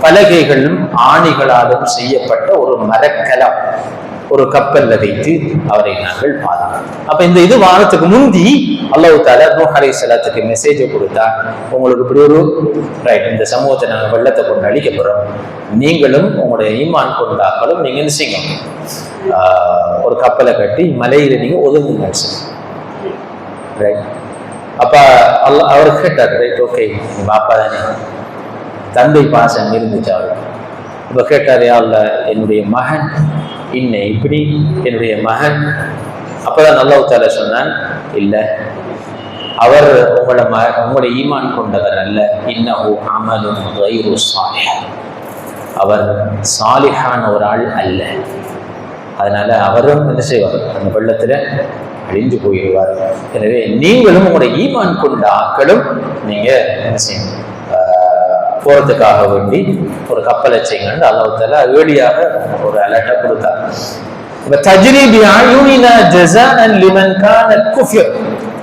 பலகைகளும் ஆணிகளாலும் செய்யப்பட்ட ஒரு மரக்கலம், ஒரு கப்பல்ல வைத்து அவரை நாங்கள் பாதுகாத்தோம். அப்ப இந்த இது வாரத்துக்கு முந்தி அல்லாஹ் தஆலா நூஹ் அலைஹிஸ்ஸலாத்துக்கு மெசேஜ் கொடுத்தா, உங்களுக்கு இப்படி ஒரு ரைட், இந்த சமூகத்தை நாங்கள் வெள்ளத்தை கொண்டு அழிக்க போறோம், நீங்களும் உங்களுடைய ஈமான் கொண்டாக்களும் நீங்க என்ன செய்யணும், ஒரு கப்பலை கட்டி மலையில நீங்க ஒதுங்குங்க. ரைட். அப்ப அவர் கேட்டார், ரைட் ஓகே, பாப்பா தானே, தந்தை பாசம் இருந்துச்சு அவர். இப்ப கேட்டாரு, அல்லாஹ் என்னுடைய மகன் இன்னை இப்படி, என்னுடைய மகன். அப்பதான் அல்லாஹ் தஆலா சொன்னான், இல்ல அவர் உங்களுடைய ஈமான் கொண்டவர் அல்ல, இன்னஹு அமலுன் கைரு சாலிஹ், அவர் சாலிஹான ஒரு ஆள் அல்ல. அதனால அவரும் என்ன செய்வார், அந்த வெள்ளத்துல அழிஞ்சு போயிடுவார். எனவே நீங்களும் உங்களுடைய ஈமான் கொண்ட ஆட்களும் நீங்க என்ன செய்யணும், போறதுக்காக வேண்டி ஒரு கப்பலை செய்யுங்க. அல்லாஹ் தஆலா ஏடியாக ஒரு அலர்ட்டை கொடுத்தார்.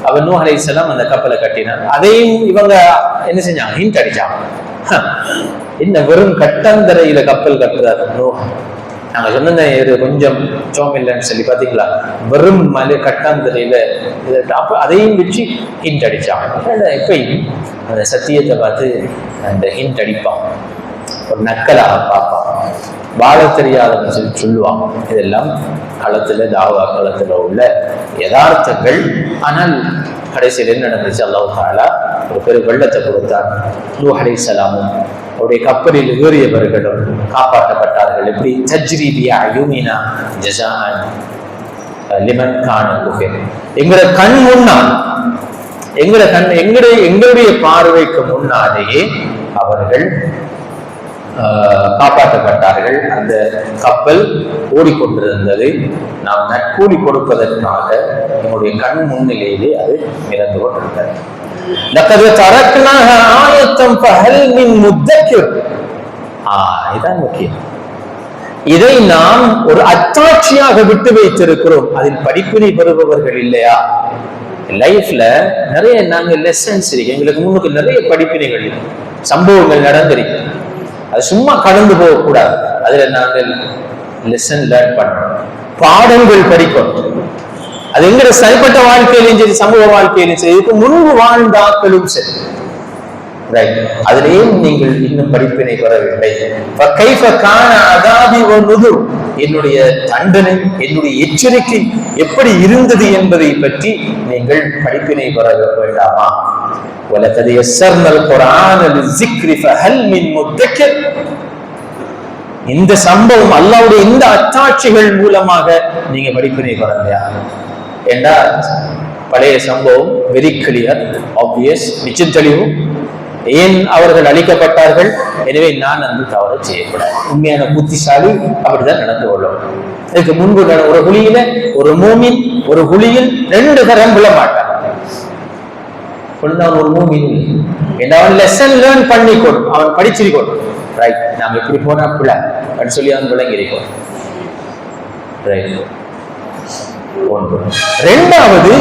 அவர் நூஹ் அலைஹிஸ்ஸலாம் அந்த கப்பலை கட்டினார். அதையும் இவங்க என்ன செஞ்சாங்க, ஹிண்ட் அடிச்சாங்க. என்ன வெறும் கட்டந்தரையில கப்பல் கட்டுறாரு நூஹ், நாங்க சொன்ன கொஞ்சம் சோமில்லன்னு சொல்லி பாத்தீங்களா, வெறும் மலை கட்டாந்தரையில அதையும் வச்சு ஹிண்ட் அடிச்சாங்க. எப்பயும் அந்த சத்தியத்தை பார்த்து அந்த ஹிண்ட் அடிப்பான், ஒரு நக்கலாக பார்ப்பான், வாழ தெரியாதுன்னு சொல்லி சொல்லுவாங்க. இதெல்லாம் களத்துல தாவா களத்துல உள்ள யதார்த்தங்கள். ஆனால் கடைசியில் என்ன நடந்துச்சு, அல்லாஹ் தஆலா ஒரு பெரிய வெள்ளத்தை கொடுத்தார். நூஹ் அலைஹிஸ்ஸலாமும் அவருடைய கப்பலில் ஏறியவர்களும் காப்பாற்றப்பட்டார்கள். எப்படி? தஜ்ரி பி அயுனினா ஜஸாஅன் லிமன் கான குஃபிர். எங்கட கண் முன்னால், எங்களுடைய பார்வைக்கு முன்னாலேயே அவர்கள் காப்பாற்றப்பட்டார்கள். அந்த கப்பல் ஓடிக்கொண்டிருந்தது. நாம் நற்கூலி கொடுப்பதற்காக நம்முடைய கண் முன்னிலையிலே அது மிதந்து கொண்டிருந்தது. இதுதான் முக்கியம். இதை நாம் ஒரு அத்தாட்சியாக விட்டு வைத்திருக்கிறோம். அதில் படிப்பினை பெறுபவர்கள் இல்லையா? லைஃப்ல நிறைய நாங்க லெசன்ஸ் இருக்கு, எங்களுக்கு முன்னுக்கு நிறைய படிப்பினைகள், சம்பவங்கள் நடந்திருக்கு. அது சும்மா கடந்து போகக்கூடாது. அதுல நாங்கள் லெசன் லேர்ன் பண்ணணும், பாடங்கள் படிக்கணும். அது எங்கிற சரிப்பட்ட வாழ்க்கையிலும் சரி, சமூக வாழ்க்கையிலும் சரி, இதுக்கு முன்பு வாழ்ந்த ஆட்களும் சரி, ரைட், அதிலேயும் நீங்கள் இன்னும் படிப்பினை பெறவில்லை. என்னுடைய தண்டனை, என்னுடைய எச்சரிக்கை எப்படி இருந்தது என்பதை பற்றி நீங்கள் படிப்பினை பெற வேண்டாமா? وَلَقَدْ يَسَّرْنَا الْقُرْآنَ لِلذِّكْرِ فَهَلْ مِن مُدَّكِرٍ. இந்த சம்பவம் அல்லாஹ்வுடைய இந்த அத்தாட்சிகள் மூலமாக நீங்க படிப்பினை பெறலையா? ஏண்டா பழைய சம்பவம் வெரி கிளியர், ஆப்வியஸ், நிச்சயத்தெளிவு. ஏன் அவர்கள் அழிக்கப்பட்டார்கள்? எனவே நான் அந்த தவறு செய்யக்கூடாது. உண்மையான புத்திசாலி அப்படிதான் நடந்து கொள்ளும். இதுக்கு முன்பு ஒரு குழியில ஒரு மூமின் ஒரு குழியில் 2 தரம் விழ மாட்டான். ஒரு மூமின் அவன் லெசன் லேர்ன் பண்ணிக்கொடும், அவன் படிச்சிருக்கணும். ரைட், நாம் எப்படி போனா பிள்ள அப்படின்னு சொல்லி அவன் விளங்கிருக்கோம். ரைட். இரண்டாவது,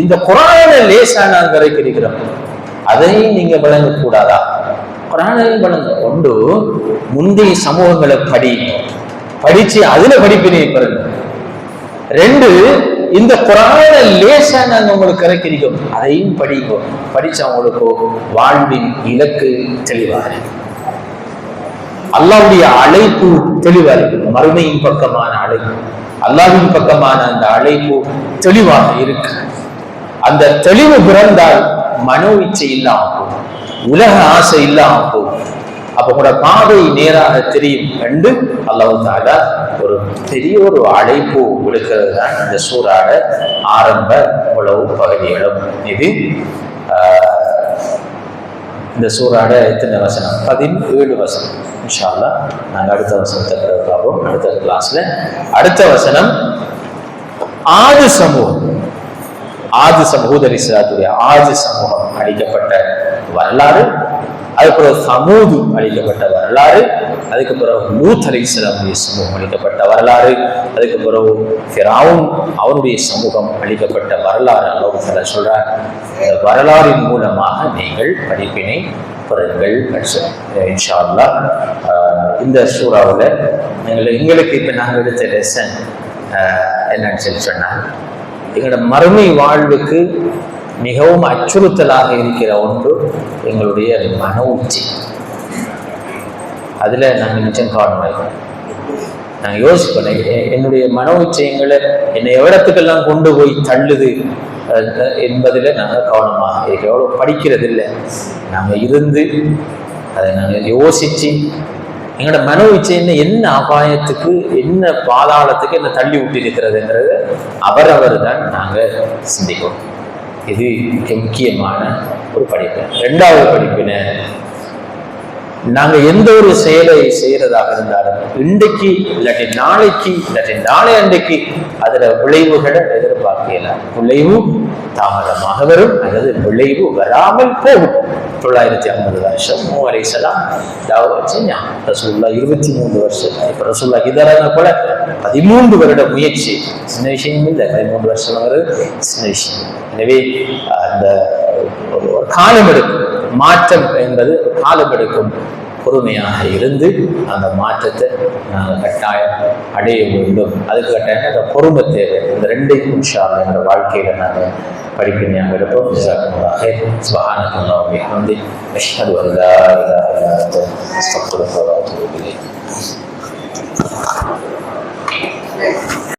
இந்த குர்ஆனை லேசா நாங்கள் இறக்கிறோம், அதை நீங்க விளங்க கூடாதா? குர்ஆனையும் பண்ணுங்க. ஒன்று முந்தைய சமூகங்களை படிச்சு அதுல படிப்பினை பெறுங்க. ரெண்டு, இந்த குர்ஆனை லேசா நாங்க உங்களுக்கு இறக்கிறோம், அதையும் படிக்கும். படிச்சு அவங்களுக்கு வாழ்வின் இலக்கு தெளிவாக இருக்கும், அல்லாஹ்வுடைய அழைப்பு தெளிவாக இருக்கும், மறுமையின் பக்கமான அழைப்பு, அல்லாஹ்வின் பக்கமான அந்த அழைப்பு தெளிவாக இருக்கு. அந்த தெளிவு பிறந்தால் மனோ இச்சை இல்லாம போகும், உலக ஆசை இல்லாம போகும். அப்ப கூட பாதை நேராக தெரியும் என்று அல்லாஹ் தஆலா ஒரு பெரிய ஒரு அழைப்பு விடுக்கிறது தான் இந்த சூறாட ஆரம்ப உளவு பகுதிகளும். இது இந்த சூறாட எத்தனை வசனம்? 17 வசனம். இன்ஷா அல்லாஹ் நாங்கள் அடுத்த வசனத்தை பார்ப்போம் அடுத்த கிளாஸ்ல. அடுத்த வசனம் ஆது சமூகம், ஆது சமூக ஆது சமூகம் அழிக்கப்பட்ட வரலாறு, அதுக்கு பிறகு சமூது அழிக்கப்பட்ட வரலாறு, அதுக்கு பிறகு லூத் அலைஹிஸ்ஸலாமுடைய சமூகம் அழிக்கப்பட்ட வரலாறு, அதுக்கு பிறகு ஃபிரௌன் அவனுடைய சமூகம் அழிக்கப்பட்ட வரலாறு அல்லாஹ் தஆலா சொல்றார். இந்த வரலாறின் மூலமாக நீங்கள் படிப்பினை பெறுங்கள் இன்ஷா அல்லாஹ். இந்த சூறாவில் எங்களுக்கு இப்போ நாங்கள் எடுத்த லெசன் என்னன்னு சொல்லி சொன்னாங்க, எங்களோட மறுமை வாழ்வுக்கு மிகவும் அச்சுறுத்தலாக இருக்கிற ஒன்று எங்களுடைய மன உச்சி. அதில் நாங்கள் நிச்சயம் கவனமாக நாங்கள் யோசிப்போம், என்னுடைய மன உச்சயங்களை என்னை எவ்வளத்துக்கெல்லாம் கொண்டு போய் தள்ளுது என்பதில் நாங்கள் கவனமாக எவ்வளோ படிக்கிறது இல்லை. நாங்கள் இருந்து அதை நாங்கள் யோசித்து எங்களோட மன உச்சை என்ன அபாயத்துக்கு, என்ன பாதாளத்துக்கு என்ன தள்ளி விட்டு இருக்கிறதுங்கிறது அவரவர் தான் நாங்கள் சிந்திக்கணும். இது முக்கியமான ஒரு படிப்பு. ரெண்டாவது படிப்பினை, நாங்க எந்த ஒரு செயலை செய்யறதாக இருந்தாலும் இன்றைக்கு இல்லாட்டி நாளைக்கு இல்லாட்டி நாளை அன்றைக்கு அதுல விளைவுகளை எதிர்பார்க்கலாம். விளைவு தாமதமாக வரும் அல்லது விளைவு வராமல் போகும். 950 வருஷம் நூஹ் அலைஹிஸ்ஸலாம் தாவத் செஞ்சாங்க. ரசூலுல்லாஹ் 23 வருஷம். இப்ப ரசூலுல்லாஹ் இதரான கூட 13 வருட முயற்சி. சின்ன விஷயம் இல்லை, 13 வருஷம் சின்ன விஷயம். எனவே அந்த காலம் எடுக்கும், மாற்றம் என்பது காலம் எடுக்கும். பொறுமையாக இருந்து அந்த மாற்றத்தை நாங்கள் கட்டாயம் அடைய வேண்டும். அதுக்கு கட்டாயம் அந்த பொறுமை தேவை. இந்த ரெண்டையும் இன்ஷா அல்லாஹ் என்ற வாழ்க்கையில நாங்கள் படிப்பினையாக எடுப்போம். சுப்ஹானல்லாஹி வ பிஹம்திஹி அஷ்ஹது அன் லா இலாஹா இல்லா அன்த அஸ்தக்ஃபிருக வ அத்தூபு இலைக்.